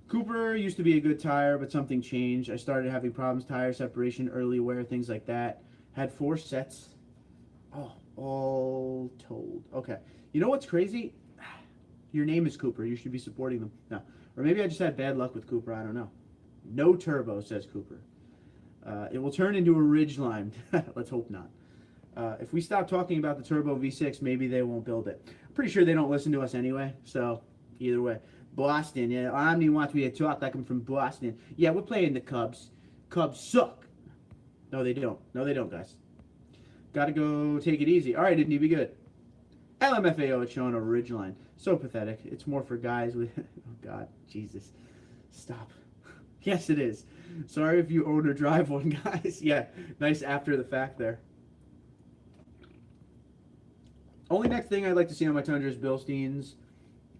Cooper used to be a good tire, but something changed. I started having problems, tire separation, early wear, things like that. Had 4 sets. Oh, all told. Okay. You know what's crazy? Your name is Cooper. You should be supporting them. No. Or maybe I just had bad luck with Cooper. I don't know. No turbo, says Cooper. It will turn into a Ridgeline. Let's hope not. If we stop talking about the Turbo V6, maybe they won't build it. I'm pretty sure they don't listen to us anyway, so either way. Boston, yeah, Omni wants me to talk like I'm from Boston. Yeah, we're playing the Cubs. Cubs suck. No, they don't. No, they don't, guys. Gotta go take it easy. All right, didn't he be good? LMFAO, it's showing a Ridgeline. So pathetic. It's more for guys with... Oh, God. Jesus. Stop. Yes, it is. Sorry if you own or drive one, guys. Yeah, nice after the fact there. Only next thing I'd like to see on my Tundra is Bilsteins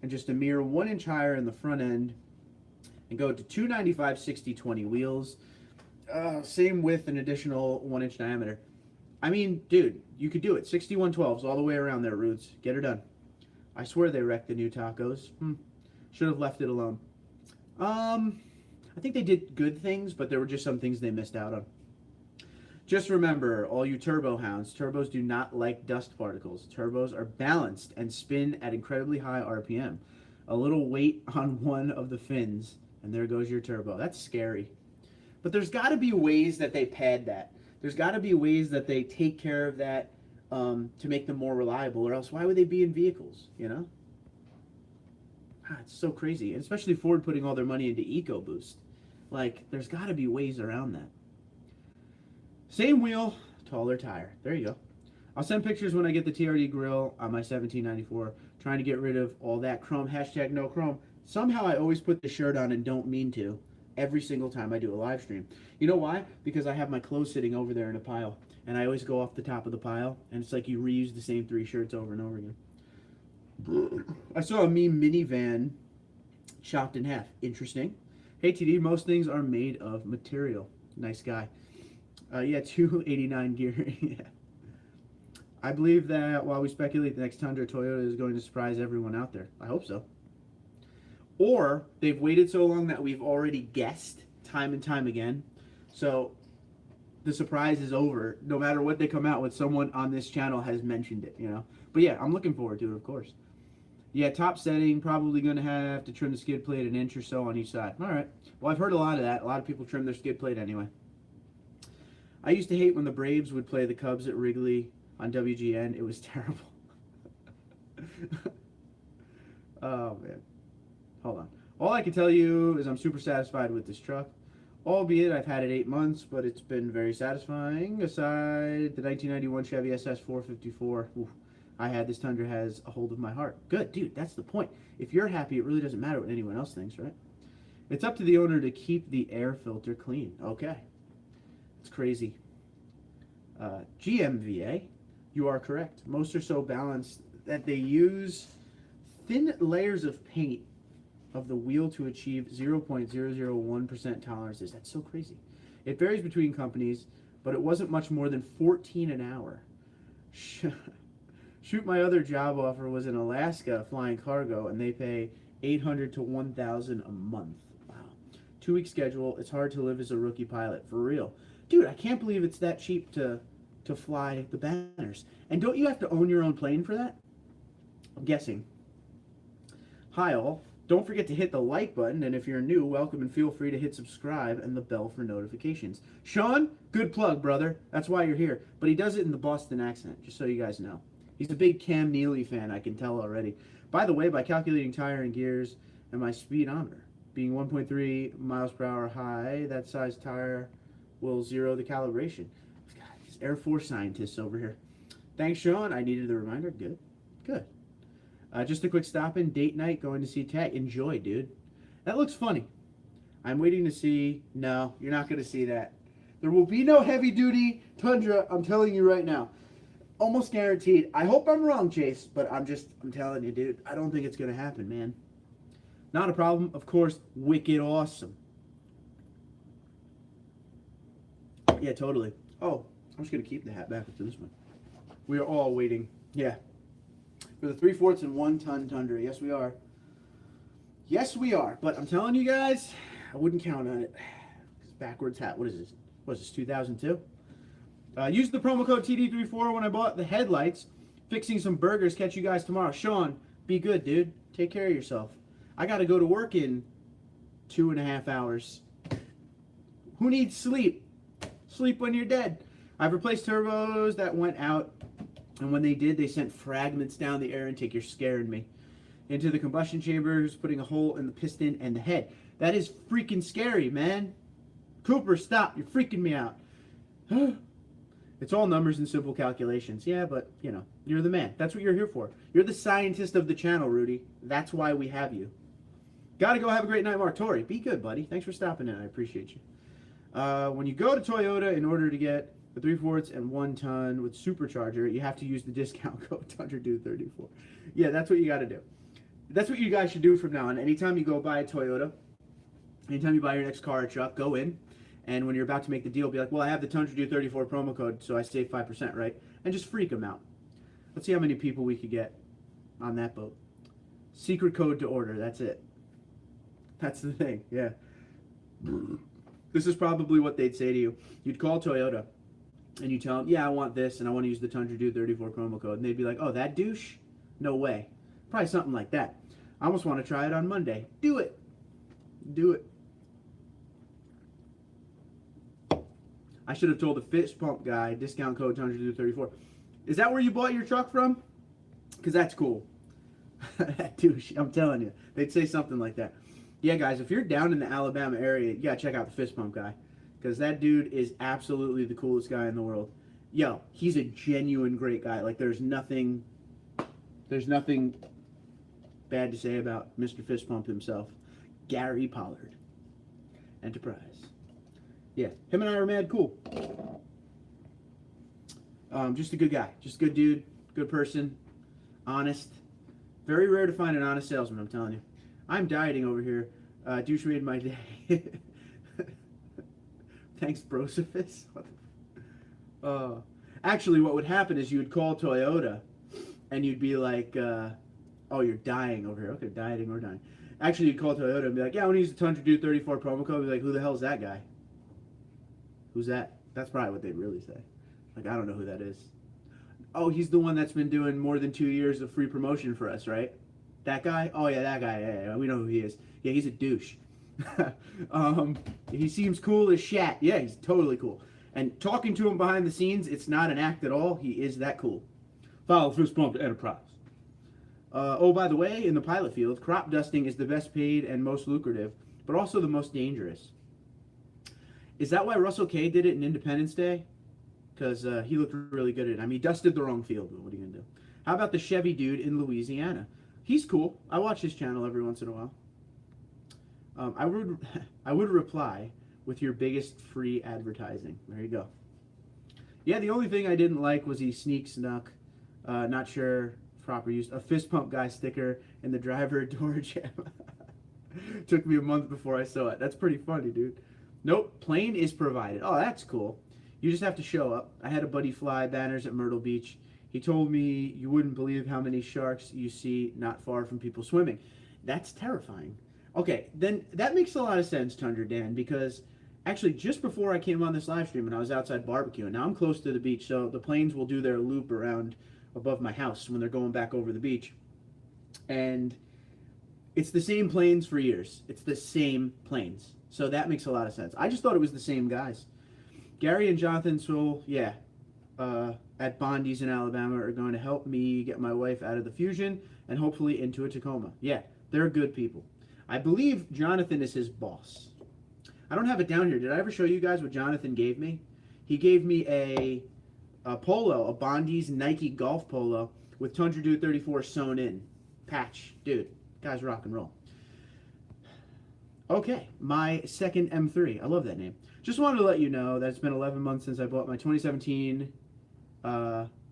and just a mere 1 inch higher in the front end and go to 295 60/20 wheels. Same width, an additional 1 inch diameter. I mean, dude, you could do it. 6112s all the way around there, Roots. Get her done. I swear they wrecked the new tacos. Should have left it alone. I think they did good things, but there were just some things they missed out on. Just remember, all you turbo hounds, turbos do not like dust particles. Turbos are balanced and spin at incredibly high RPM. A little weight on one of the fins, and there goes your turbo. That's scary. But there's got to be ways that they pad that. There's got to be ways that they take care of that to make them more reliable, or else why would they be in vehicles, you know? It's so crazy, and especially Ford putting all their money into EcoBoost. Like, there's got to be ways around that. Same wheel, taller tire. There you go. I'll send pictures when I get the TRD grill on my 1794. Trying to get rid of all that chrome. Hashtag no chrome. Somehow I always put the shirt on and don't mean to. Every single time I do a live stream. You know why? Because I have my clothes sitting over there in a pile. And I always go off the top of the pile. And it's like you reuse the same 3 shirts over and over again. I saw a meme minivan chopped in half. Interesting. Hey TD, most things are made of material. Nice guy. Yeah, 289 gear. Yeah. I believe that while we speculate the next Tundra, Toyota is going to surprise everyone out there. I hope so. Or they've waited so long that we've already guessed time and time again. So the surprise is over. No matter what they come out with, someone on this channel has mentioned it, you know. But yeah, I'm looking forward to it, of course. Yeah, top setting, probably going to have to trim the skid plate an inch or so on each side. All right. Well, I've heard a lot of that. A lot of people trim their skid plate anyway. I used to hate when the Braves would play the Cubs at Wrigley on WGN. It was terrible. Oh, man. Hold on. All I can tell you is I'm super satisfied with this truck. Albeit I've had it 8 months, but it's been very satisfying. Aside the 1991 Chevy SS 454, oof, I had this Tundra has a hold of my heart. Good, dude, that's the point. If you're happy, it really doesn't matter what anyone else thinks, right? It's up to the owner to keep the air filter clean. Okay. It's crazy. GMVA, you are correct. Most are so balanced that they use thin layers of paint of the wheel to achieve 0.001% tolerances. That's so crazy. It varies between companies, but it wasn't much more than 14 an hour. Shoot, my other job offer was in Alaska flying cargo, and they pay $800 to $1,000 a month. Wow. 2-week schedule. It's hard to live as a rookie pilot, for real. Dude, I can't believe it's that cheap to fly the banners. And don't you have to own your own plane for that? I'm guessing. Hi all. Don't forget to hit the like button, and if you're new, welcome and feel free to hit subscribe and the bell for notifications. Sean, good plug, brother. That's why you're here. But he does it in the Boston accent, just so you guys know. He's a big Cam Neely fan, I can tell already. By the way, by calculating tire and gears and my speedometer, being 1.3 miles per hour high, that size tire will zero the calibration. God, these Air Force scientists over here. Thanks, Sean. I needed the reminder. Good. Good. Just a quick stop in, date night, going to see Tag. Enjoy, dude. That looks funny. I'm waiting to see. No, you're not going to see that. There will be no heavy-duty Tundra, I'm telling you right now. Almost guaranteed. I hope I'm wrong, Chase, but I'm telling you, dude, I don't think it's going to happen, man. Not a problem. Of course, wicked awesome. Yeah, totally. Oh, I'm just going to keep the hat back to this one. We are all waiting. Yeah. For the 3/4 and 1 ton Tundra. Yes, we are. Yes, we are. But I'm telling you guys, I wouldn't count on it. This backwards hat. What is this? What is this, 2002? Used the promo code TD34 when I bought the headlights. Fixing some burgers. Catch you guys tomorrow. Sean, be good, dude. Take care of yourself. I got to go to work in 2.5 hours. Who needs sleep? Sleep when you're dead. I've replaced turbos that went out. And when they did, they sent fragments down the air intake. You're scaring me. Into the combustion chambers, putting a hole in the piston and the head. That is freaking scary, man. Cooper, stop. You're freaking me out. It's all numbers and simple calculations. Yeah, but, you know, you're the man. That's what you're here for. You're the scientist of the channel, Rudy. That's why we have you. Gotta go. Have a great night, Mark. Tori, be good, buddy. Thanks for stopping in. I appreciate you. When you go to Toyota, in order to get the 3/4 and 1 ton with supercharger, you have to use the discount code TundraDude34. Yeah, that's what you got to do. That's what you guys should do from now on. Anytime you go buy a Toyota, anytime you buy your next car or truck, go in, and when you're about to make the deal, be like, well, I have the TundraDude34 promo code, so I save 5%, right? And just freak them out. Let's see how many people we could get on that boat. Secret code to order. That's it. That's the thing. Yeah. This is probably what they'd say to you. You'd call Toyota. And you tell them, yeah, I want this, and I want to use the TundraDude34 promo code. And they'd be like, oh, that douche? No way. Probably something like that. I almost want to try it on Monday. Do it. Do it. I should have told the fist pump guy, discount code TundraDude34. Is that where you bought your truck from? Because that's cool. That douche, I'm telling you. They'd say something like that. Yeah, guys, if you're down in the Alabama area, you got to check out the fist pump guy. Because that dude is absolutely the coolest guy in the world. Yo, he's a genuine great guy. Like, there's nothing bad to say about Mr. Fist Pump himself. Gary Pollard. Enterprise. Yeah, him and I are mad cool. Just a good guy. Just a good dude. Good person. Honest. Very rare to find an honest salesman, I'm telling you. I'm dieting over here. Douche made my day. Thanks, Brosifus. Actually, what would happen is you would call Toyota, and you'd be like, oh, you're dying over here. Okay, dieting or dying. Actually, you'd call Toyota and be like, yeah, I want to use the TundraDude34 promo code. Be like, who the hell is that guy? Who's that? That's probably what they'd really say. Like, I don't know who that is. Oh, he's the one that's been doing more than 2 years of free promotion for us, right? That guy? Oh, yeah, that guy. Yeah, we know who he is. Yeah, he's a douche. He seems cool as shat. Yeah, he's totally cool. And talking to him behind the scenes, it's not an act at all. He is that cool. Follow Fist Pump to Enterprise. Oh, by the way, in the pilot field, crop dusting is the best paid and most lucrative, but also the most dangerous. Is that why Russell K did it in Independence Day? Because he looked really good at it. I mean, he dusted the wrong field, but what are you going to do? How about the Chevy dude in Louisiana? He's cool. I watch his channel every once in a while. I would reply with your biggest free advertising. There you go. Yeah, the only thing I didn't like was he snuck, not sure proper use, a fist pump guy sticker in the driver door jam. Took me a month before I saw it. That's pretty funny, dude. Nope, plane is provided. Oh, that's cool. You just have to show up. I had a buddy fly banners at Myrtle Beach. He told me you wouldn't believe how many sharks you see not far from people swimming. That's terrifying. Okay, then that makes a lot of sense, Tundra Dan, because actually just before I came on this live stream and I was outside barbecuing, now I'm close to the beach, so the planes will do their loop around above my house when they're going back over the beach. And it's the same planes for years. It's the same planes. So that makes a lot of sense. I just thought it was the same guys. Gary and Jonathan Sewell, yeah, at Bondi's in Alabama are going to help me get my wife out of the Fusion and hopefully into a Tacoma. Yeah, they're good people. I believe Jonathan is his boss. I don't have it down here. Did I ever show you guys what Jonathan gave me? He gave me a polo, a Bondi's Nike golf polo with TundraDude34 sewn in. Patch. Dude, guys rock and roll. Okay, my second M3. I love that name. Just wanted to let you know that it's been 11 months since I bought my 2017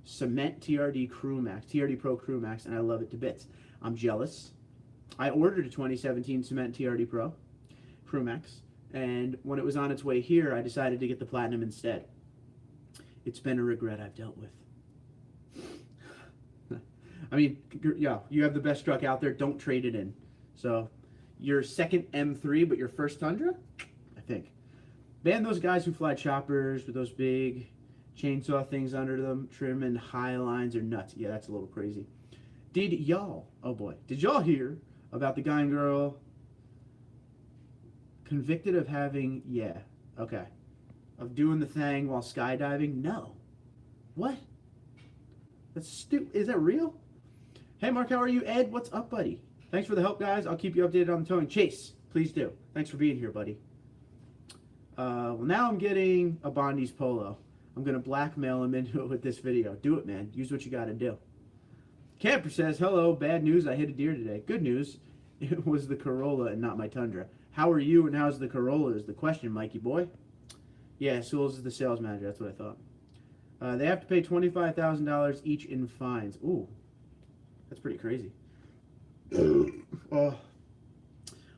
Cement TRD Crew Max, TRD Pro Crew Max, and I love it to bits. I'm jealous. I ordered a 2017 Cement TRD Pro Crew Max, and when it was on its way here, I decided to get the Platinum instead. It's been a regret I've dealt with. I mean, yeah, you have the best truck out there. Don't trade it in. So, your second M3, but your first Tundra? I think. Man, those guys who fly choppers with those big chainsaw things under them, trim and high lines are nuts. Yeah, that's a little crazy. Did y'all, oh boy, did y'all hear about the guy and girl convicted of having, yeah, okay, of doing the thing while skydiving? No. What? That's stupid. Is that real? Hey, Mark, how are you? Ed, what's up, buddy? Thanks for the help, guys. I'll keep you updated on the towing. Chase, please do. Thanks for being here, buddy. Well, now I'm getting a Bondi's polo. I'm going to blackmail him into it with this video. Do it, man. Use what you got to do. Camper says, hello, bad news. I hit a deer today. Good news. It was the Corolla and not my Tundra. How are you and how's the Corolla is the question, Mikey boy. Yeah, Sewell's is the sales manager. That's what I thought. They have to pay $25,000 each in fines. Ooh, that's pretty crazy. Oh,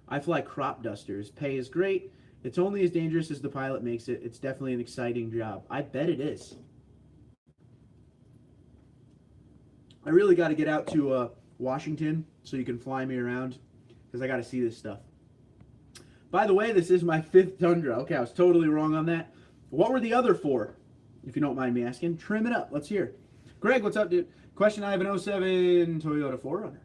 I fly crop dusters. Pay is great. It's only as dangerous as the pilot makes it. It's definitely an exciting job. I bet it is. I really got to get out to Washington so you can fly me around because I got to see this stuff. By the way, this is my 5th Tundra. Okay, I was totally wrong on that. What were the other 4? If you don't mind me asking, trim it up. Let's hear. Greg, what's up, dude? Question, I have an 07 Toyota 4Runner.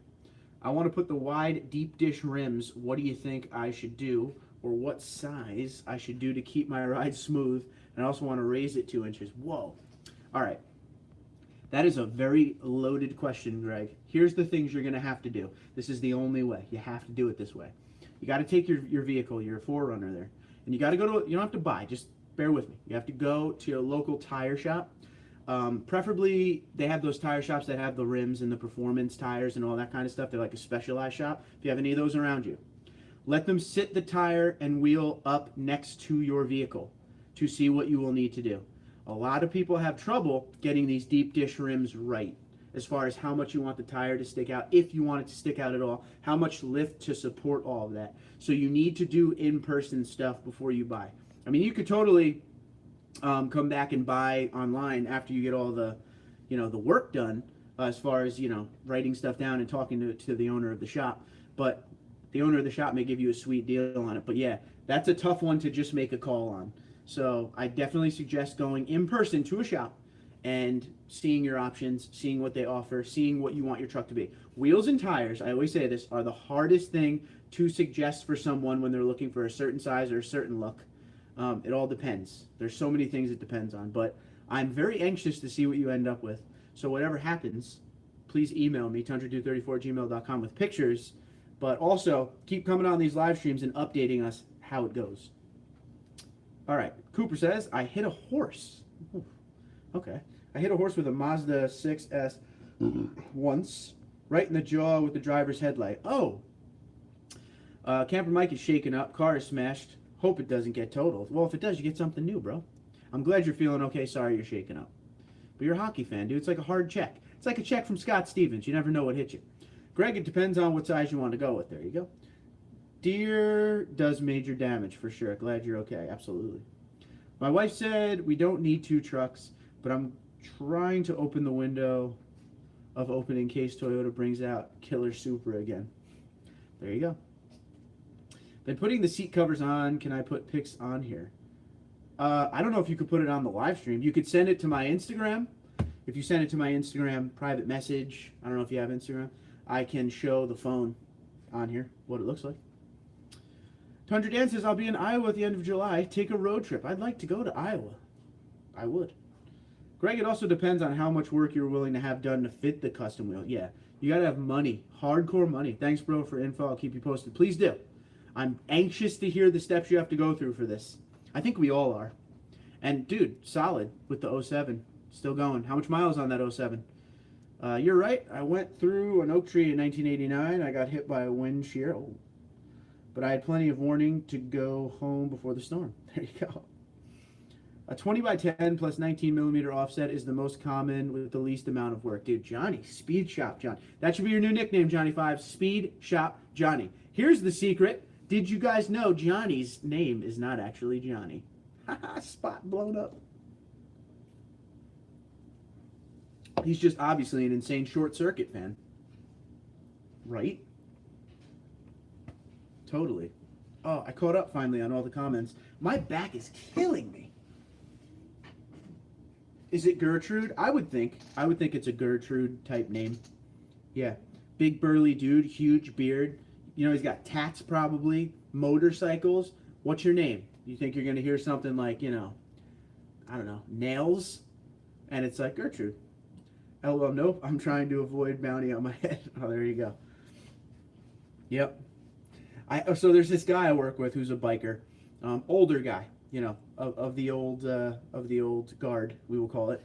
I want to put the wide deep dish rims. What do you think I should do, or what size I should do to keep my ride smooth? And I also want to raise it 2 inches. Whoa. All right. That is a very loaded question, Greg. Here's the things you're going to have to do. This is the only way. You have to do it this way. You got to take your vehicle, your 4Runner there, and you got to go to, you don't have to buy, just bear with me. You have to go to your local tire shop. Preferably, they have those tire shops that have the rims and the performance tires and all that kind of stuff. They're like a specialized shop. If you have any of those around you, let them sit the tire and wheel up next to your vehicle to see what you will need to do. A lot of people have trouble getting these deep dish rims right, as far as how much you want the tire to stick out, if you want it to stick out at all, how much lift to support all of that. So you need to do in-person stuff before you buy. I mean, you could totally come back and buy online after you get all the, the work done, as far as, writing stuff down and talking to the owner of the shop. But the owner of the shop may give you a sweet deal on it. But yeah, that's a tough one to just make a call on. So I definitely suggest going in person to a shop and seeing your options, seeing what they offer, seeing what you want your truck to be. Wheels and tires, I always say this, are the hardest thing to suggest for someone when they're looking for a certain size or a certain look. It all depends. There's so many things it depends on, but I'm very anxious to see what you end up with. So whatever happens, please email me, TundraDude34@gmail.com, with pictures. But also, keep coming on these live streams and updating us how it goes. All right. Cooper says, I hit a horse. Ooh, okay. I hit a horse with a Mazda 6S once, right in the jaw with the driver's headlight. Oh. Camper Mike is shaken up. Car is smashed. Hope it doesn't get totaled. Well, if it does, you get something new, bro. I'm glad you're feeling okay. Sorry you're shaken up. But you're a hockey fan, dude. It's like a hard check. It's like a check from Scott Stevens. You never know what hit you. Greg, it depends on what size you want to go with. There you go. Deer does major damage for sure. Glad you're okay. Absolutely. My wife said we don't need 2 trucks, but I'm trying to open the window of open in case Toyota brings out Killer Supra again. There you go. Been putting the seat covers on. Can I put pics on here? I don't know if you could put it on the live stream. You could send it to my Instagram. If you send it to my Instagram private message, I don't know if you have Instagram, I can show the phone on here what it looks like. Tundra Dan says, I'll be in Iowa at the end of July. Take a road trip. I'd like to go to Iowa. I would. Greg, it also depends on how much work you're willing to have done to fit the custom wheel. Yeah, you got to have money. Hardcore money. Thanks, bro, for info. I'll keep you posted. Please do. I'm anxious to hear the steps you have to go through for this. I think we all are. And, dude, solid with the 07. Still going. How much miles on that 07? You're right. I went through an oak tree in 1989. I got hit by a wind shear. Oh. But I had plenty of warning to go home before the storm. There you go. A 20 by 10 plus 19 millimeter offset is the most common with the least amount of work. Dude, Johnny, Speed Shop Johnny. That should be your new nickname, Johnny5. Speed Shop Johnny. Here's the secret. Did you guys know Johnny's name is not actually Johnny? Haha, spot blown up. He's just obviously an insane short circuit fan. Right? Totally. Oh, I caught up finally on all the comments. My back is killing me. Is it Gertrude? I would think it's a Gertrude type name. Yeah. Big burly dude, huge beard. You know, he's got tats probably, motorcycles. What's your name? You think you're going to hear something like, you know, I don't know, Nails? And it's like Gertrude. LOL, nope, I'm trying to avoid bounty on my head. Oh, there you go. Yep. So there's this guy I work with who's a biker, older guy, you know, of the old guard, we will call it,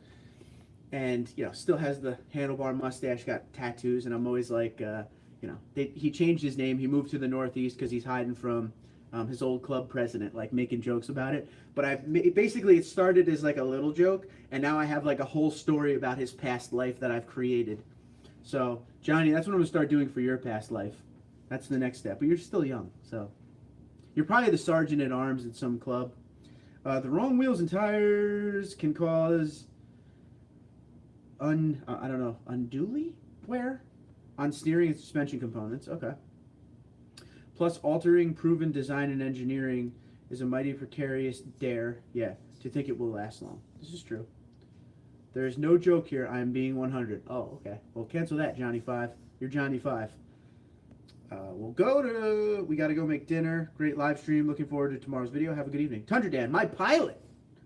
and you know, still has the handlebar mustache, got tattoos, and I'm always like, you know, he changed his name, he moved to the Northeast because he's hiding from his old club president, like making jokes about it. But basically it started as like a little joke, and now I have like a whole story about his past life that I've created. So Johnny, that's what I'm gonna start doing for your past life. That's the next step. But you're still young, so you're probably the sergeant at arms at some club. The wrong wheels and tires can cause I don't know, unduly wear on steering and suspension components. Okay. Plus, altering proven design and engineering is a mighty precarious dare. Yeah, to think it will last long. This is true. There is no joke here. I am being 100. Oh, okay. Well, cancel that, Johnny5. You're Johnny5. We got to go make dinner. Great live stream. Looking forward to tomorrow's video. Have a good evening. Tundra Dan, my pilot.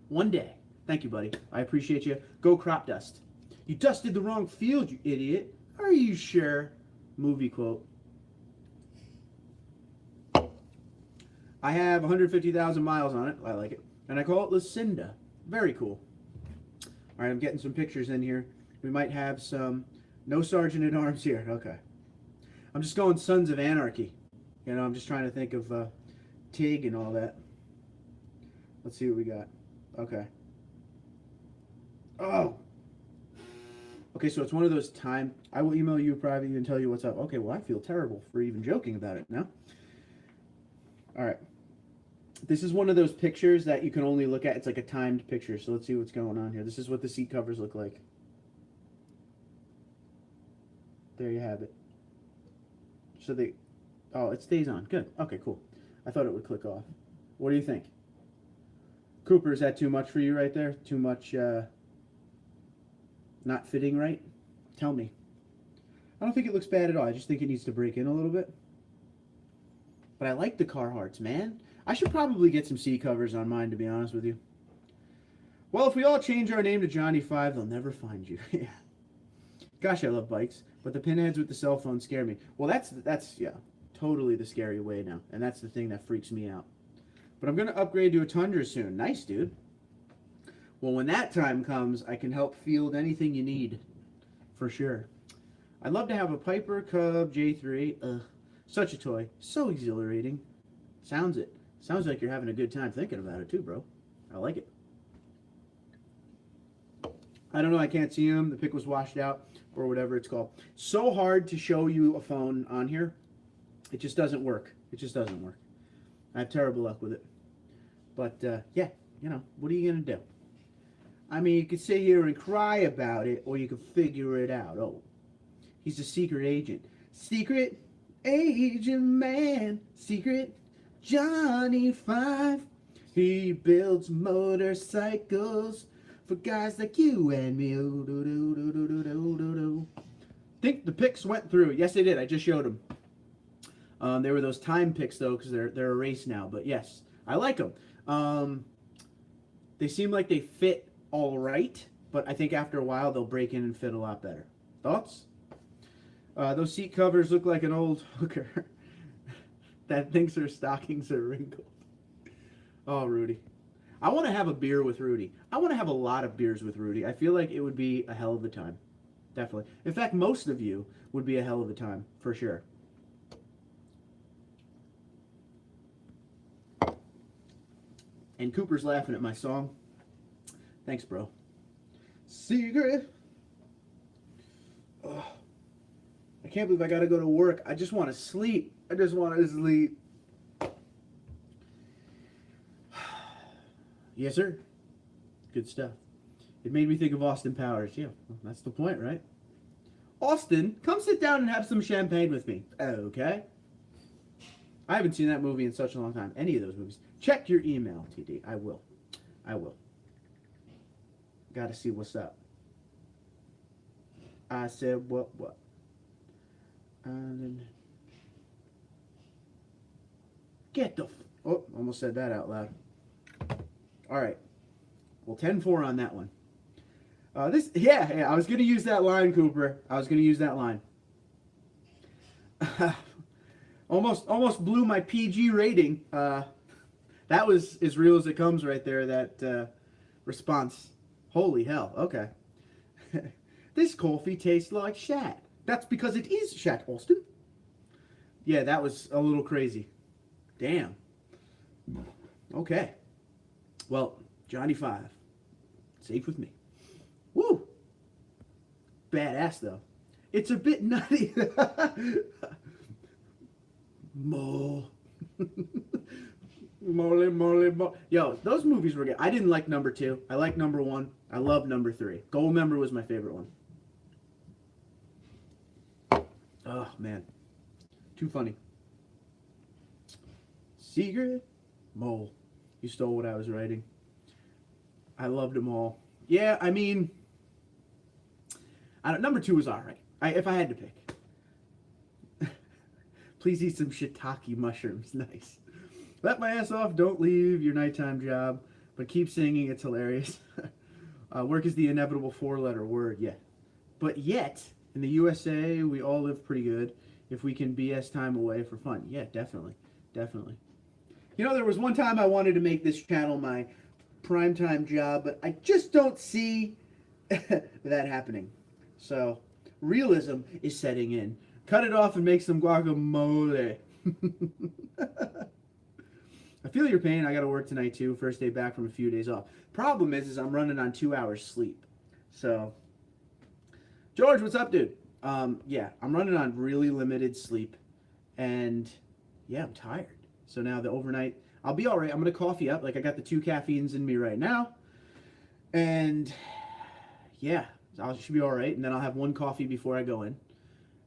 One day. Thank you, buddy. I appreciate you. Go crop dust. You dusted the wrong field, you idiot. Are you sure? Movie quote. I have 150,000 miles on it. I like it. And I call it Lucinda. Very cool. All right, I'm getting some pictures in here. We might have some... No Sergeant at Arms here. Okay. I'm just going Sons of Anarchy. You know, I'm just trying to think of Tig and all that. Let's see what we got. Okay. Oh! Okay, so it's one of those time... I will email you privately and tell you what's up. Okay, well, I feel terrible for even joking about it now. All right. This is one of those pictures that you can only look at. It's like a timed picture, so let's see what's going on here. This is what the seat covers look like. There you have it. So they... Oh, it stays on. Good. Okay, cool. I thought it would click off. What do you think? Cooper, is that too much for you right there? Too much, not fitting right? Tell me. I don't think it looks bad at all. I just think it needs to break in a little bit. But I like the Carhartts, man. I should probably get some seat covers on mine, to be honest with you. Well, if we all change our name to Johnny5, they'll never find you. Yeah. Gosh, I love bikes, but the pinheads with the cell phone scare me. Well, that's yeah, totally the scary way now, and that's the thing that freaks me out. But I'm gonna upgrade to a Tundra soon. Nice, dude. Well, when that time comes, I can help field anything you need, for sure. I'd love to have a Piper Cub J3. Such a toy, so exhilarating. Sounds it. Sounds like you're having a good time thinking about it too, bro. I like it. I don't know, I can't see him. The pic was washed out or whatever it's called. So hard to show you a phone on here. It just doesn't work. It just doesn't work. I have terrible luck with it. But, yeah, you know, what are you going to do? I mean, you could sit here and cry about it, or you could figure it out. Oh, he's a secret agent. Secret agent man. Secret Johnny 5. He builds motorcycles for guys like you and me. Think the pics went through. Yes, they did. I just showed them. They were those time pics though, because they're erased now. But yes, I like them. They seem like they fit all right, but I think after a while they'll break in and fit a lot better. Thoughts? Those seat covers look like an old hooker that thinks her stockings are wrinkled. Oh, Rudy. I want to have a beer with Rudy. I want to have a lot of beers with Rudy. I feel like it would be a hell of a time. Definitely. In fact, most of you would be a hell of a time, for sure. And Cooper's laughing at my song. Thanks, bro. Secret. Oh, I can't believe I got to go to work. I just want to sleep. I just want to sleep. Yes, sir. Good stuff. It made me think of Austin Powers. Yeah, well, that's the point, right? Austin, come sit down and have some champagne with me. Okay. I haven't seen that movie in such a long time. Any of those movies. Check your email, TD. I will. I will. Got to see what's up. I said what? Get the... Oh, almost said that out loud. All right. Well, 10-4 on that one. Yeah, I was going to use that line, Cooper. I was going to use that line. Almost blew my PG rating. That was as real as it comes right there, that response. Holy hell. Okay. This coffee tastes like shat. That's because it is shat, Austin. Yeah, that was a little crazy. Damn. Okay. Well, Johnny 5. Safe with me. Woo! Badass, though. It's a bit nutty. Mole. Mole. Yo, those movies were good. I didn't like number 2. I like number 1. I love number 3. Goldmember was my favorite one. Oh, man. Too funny. Secret Mole. You stole what I was writing. I loved them all. Yeah, I mean, number 2 was alright. If I had to pick. Please eat some shiitake mushrooms. Nice. Let my ass off. Don't leave your nighttime job, but keep singing. It's hilarious. Work is the inevitable 4-letter word. Yeah. But yet, in the USA, we all live pretty good if we can BS time away for fun. Yeah, definitely. Definitely. You know, there was one time I wanted to make this channel my primetime job, but I just don't see that happening. So, realism is setting in. Cut it off and make some guacamole. I feel your pain. I got to work tonight too. First day back from a few days off. Problem is I'm running on 2 hours sleep. So, George, what's up, dude? Yeah, I'm running on really limited sleep, and yeah, I'm tired. So now the overnight, I'll be all right. I'm gonna coffee up. Like I got the 2 caffeines in me right now, and yeah, I should be all right. And then I'll have 1 coffee before I go in,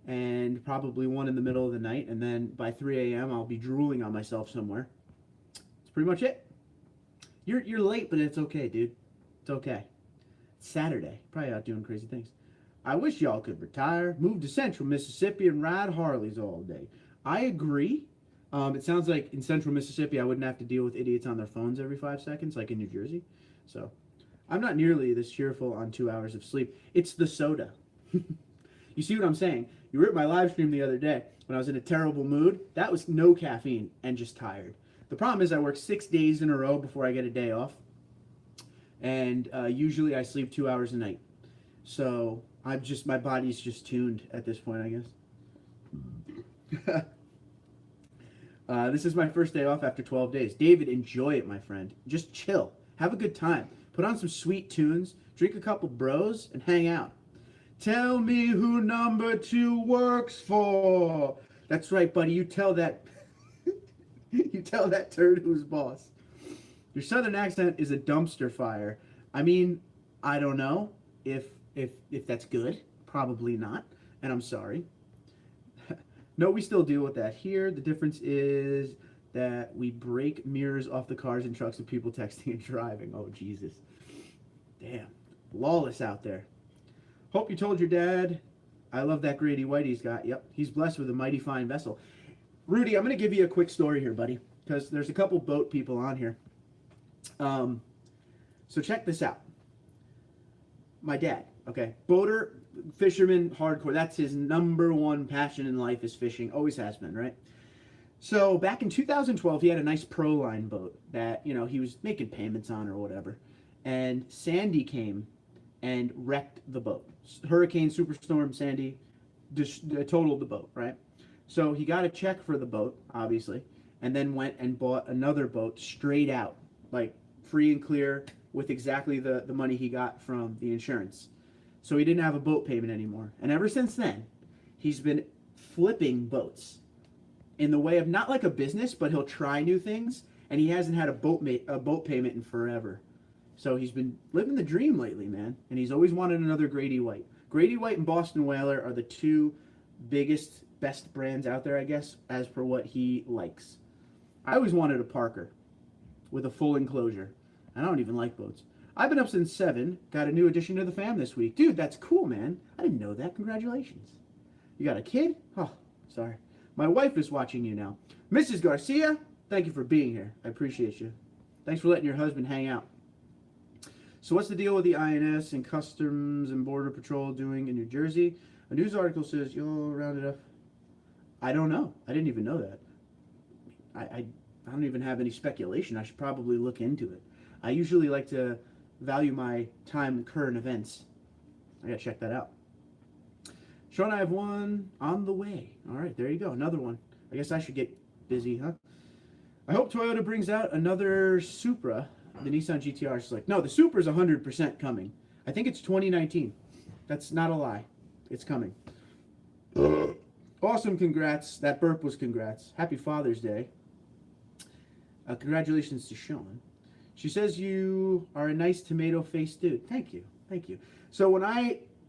and probably 1 in the middle of the night. And then by 3 a.m. I'll be drooling on myself somewhere. That's pretty much it. You're late, but it's okay, dude. It's okay. It's Saturday. Probably out doing crazy things. I wish y'all could retire, move to Central Mississippi, and ride Harleys all day. I agree. It sounds like in Central Mississippi, I wouldn't have to deal with idiots on their phones every 5 seconds, like in New Jersey. So, I'm not nearly this cheerful on 2 hours of sleep. It's the soda. You see what I'm saying? You were at my live stream the other day when I was in a terrible mood. That was no caffeine and just tired. The problem is I work 6 days in a row before I get a day off. And usually I sleep 2 hours a night. So my body's just tuned at this point, I guess. This is my first day off after 12 days. David, enjoy it, my friend. Just chill. Have a good time. Put on some sweet tunes, drink a couple bros, and hang out. Tell me who number 2 works for. That's right, buddy. You tell that you tell that turd who's boss. Your southern accent is a dumpster fire. I mean, I don't know if that's good. Probably not. And I'm sorry. No, we still deal with that here. The difference is that we break mirrors off the cars and trucks of people texting and driving. Oh, Jesus. Damn. Lawless out there. Hope you told your dad. I love that Grady White he's got. Yep. He's blessed with a mighty fine vessel. Rudy, I'm going to give you a quick story here, buddy, because there's a couple boat people on here. So check this out. My dad, okay, boater, fisherman, hardcore. That's his number one passion in life is fishing. Always has been, right? So back in 2012, he had a nice Proline boat that, he was making payments on or whatever. And Sandy came and wrecked the boat. Hurricane, Superstorm Sandy totaled the boat, right? So he got a check for the boat, obviously, and then went and bought another boat straight out, like free and clear, with exactly the money he got from the insurance. So he didn't have a boat payment anymore. And ever since then, he's been flipping boats in the way of not like a business, but he'll try new things, and he hasn't had a boat payment in forever. So he's been living the dream lately, man, and he's always wanted another Grady White. Grady White and Boston Whaler are the two biggest, best brands out there, I guess, as per what he likes. I always wanted a Parker with a full enclosure. I don't even like boats. I've been up since 7. Got a new addition to the fam this week. Dude, that's cool, man. I didn't know that. Congratulations. You got a kid? Oh, sorry. My wife is watching you now. Mrs. Garcia, thank you for being here. I appreciate you. Thanks for letting your husband hang out. So what's the deal with the INS and Customs and Border Patrol doing in New Jersey? A news article says you'll round it up. I don't know. I didn't even know that. I don't even have any speculation. I should probably look into it. I usually like to value my time in current events. I gotta check that out. Sean, I have one on the way. All right, there you go. Another one. I guess I should get busy, huh? I hope Toyota brings out another Supra. The Nissan GTR is like, no, the Supra's 100% coming. I think it's 2019. That's not a lie. It's coming. Awesome, congrats. That burp was congrats. Happy Father's Day. Congratulations to Sean. She says you are a nice tomato-faced dude. Thank you. Thank you. So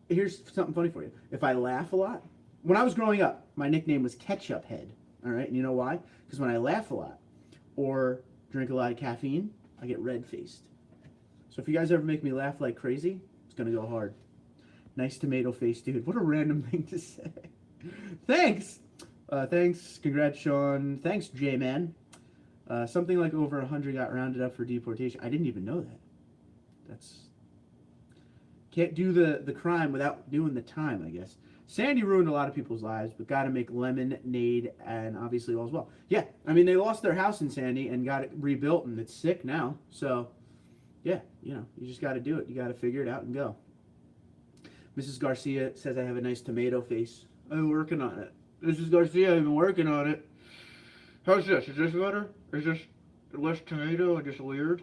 here's something funny for you. If I laugh a lot, when I was growing up, my nickname was Ketchup Head. All right, and you know why? Because when I laugh a lot or drink a lot of caffeine, I get red-faced. So if you guys ever make me laugh like crazy, it's going to go hard. Nice tomato-faced dude. What a random thing to say. Thanks. Thanks. Congrats, Sean. Thanks, J-Man. Something like over 100 got rounded up for deportation. I didn't even know that. Can't do the crime without doing the time, I guess. Sandy ruined a lot of people's lives, but got to make lemonade and obviously all's well. Yeah, I mean, they lost their house in Sandy and got it rebuilt, and it's sick now. So, yeah, you just got to do it. You got to figure it out and go. Mrs. Garcia says I have a nice tomato face. I've been working on it. Mrs. Garcia, I've been working on it. How's this? Is this better? Is this less tomato and just weird?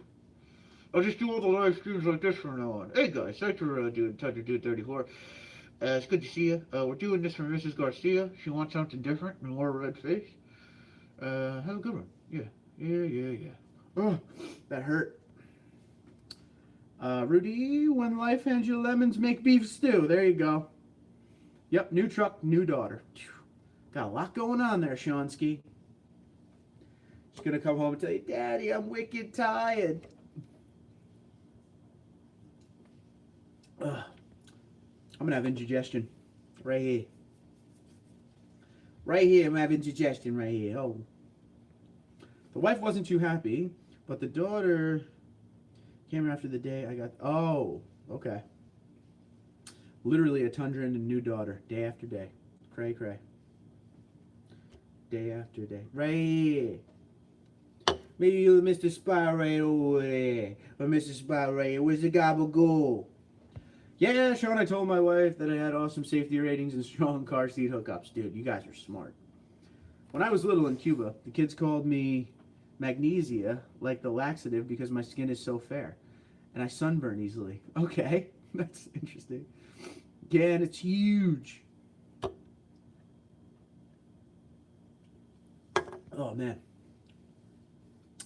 I'll just do all the live streams like this from now on. Hey guys, thanks for doing TundraDude34. It's good to see you. We're doing this for Mrs. Garcia. She wants something different and more red face. Have a good one. Yeah. Oh, that hurt. Rudy, when life hands you lemons, make beef stew. There you go. Yep, new truck, new daughter. Got a lot going on there, Shonsky. Just gonna come home and tell you, Daddy, I'm wicked tired. I'm gonna have indigestion right here. Right here, I'm having indigestion right here. Oh. The wife wasn't too happy, but the daughter came after the day I got. Oh, okay. Literally a Tundra and a new daughter, day after day. Cray, cray. Day after day. Ray! Maybe you Mr. Spy right over there. Or Mr. Spy right here. Where's the gobble go? Yeah, Sean, I told my wife that I had awesome safety ratings and strong car seat hookups. Dude, you guys are smart. When I was little in Cuba, the kids called me magnesia, like the laxative, because my skin is so fair. And I sunburn easily. Okay, that's interesting. Again, it's huge. Oh, man.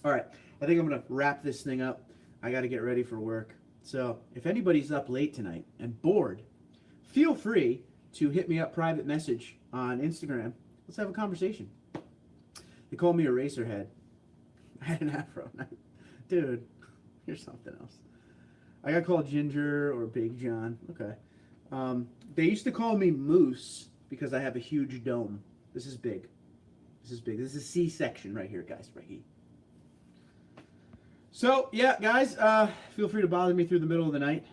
All right, I think I'm going to wrap this thing up. I got to get ready for work. So if anybody's up late tonight and bored, feel free to hit me up private message on Instagram. Let's have a conversation. They call me Eraserhead. I had an afro. Dude, you're something else. I got called Ginger or Big John. Okay. They used to call me Moose because I have a huge dome. This is big. This is big. This is C-section right here, guys. Right here. So, yeah, guys, feel free to bother me through the middle of the night.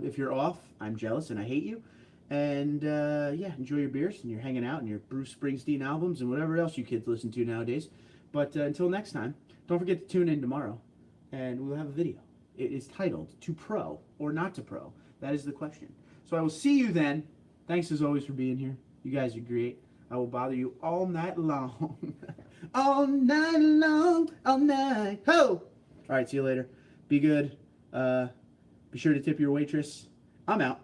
If you're off, I'm jealous and I hate you. And, yeah, enjoy your beers and you're hanging out and your Bruce Springsteen albums and whatever else you kids listen to nowadays. But until next time, don't forget to tune in tomorrow and we'll have a video. It is titled To Pro or Not to Pro. That is the question. So I will see you then. Thanks as always for being here. You guys are great. I will bother you all night long. All night long, all night. Ho! All right, see you later. Be good. Be sure to tip your waitress. I'm out.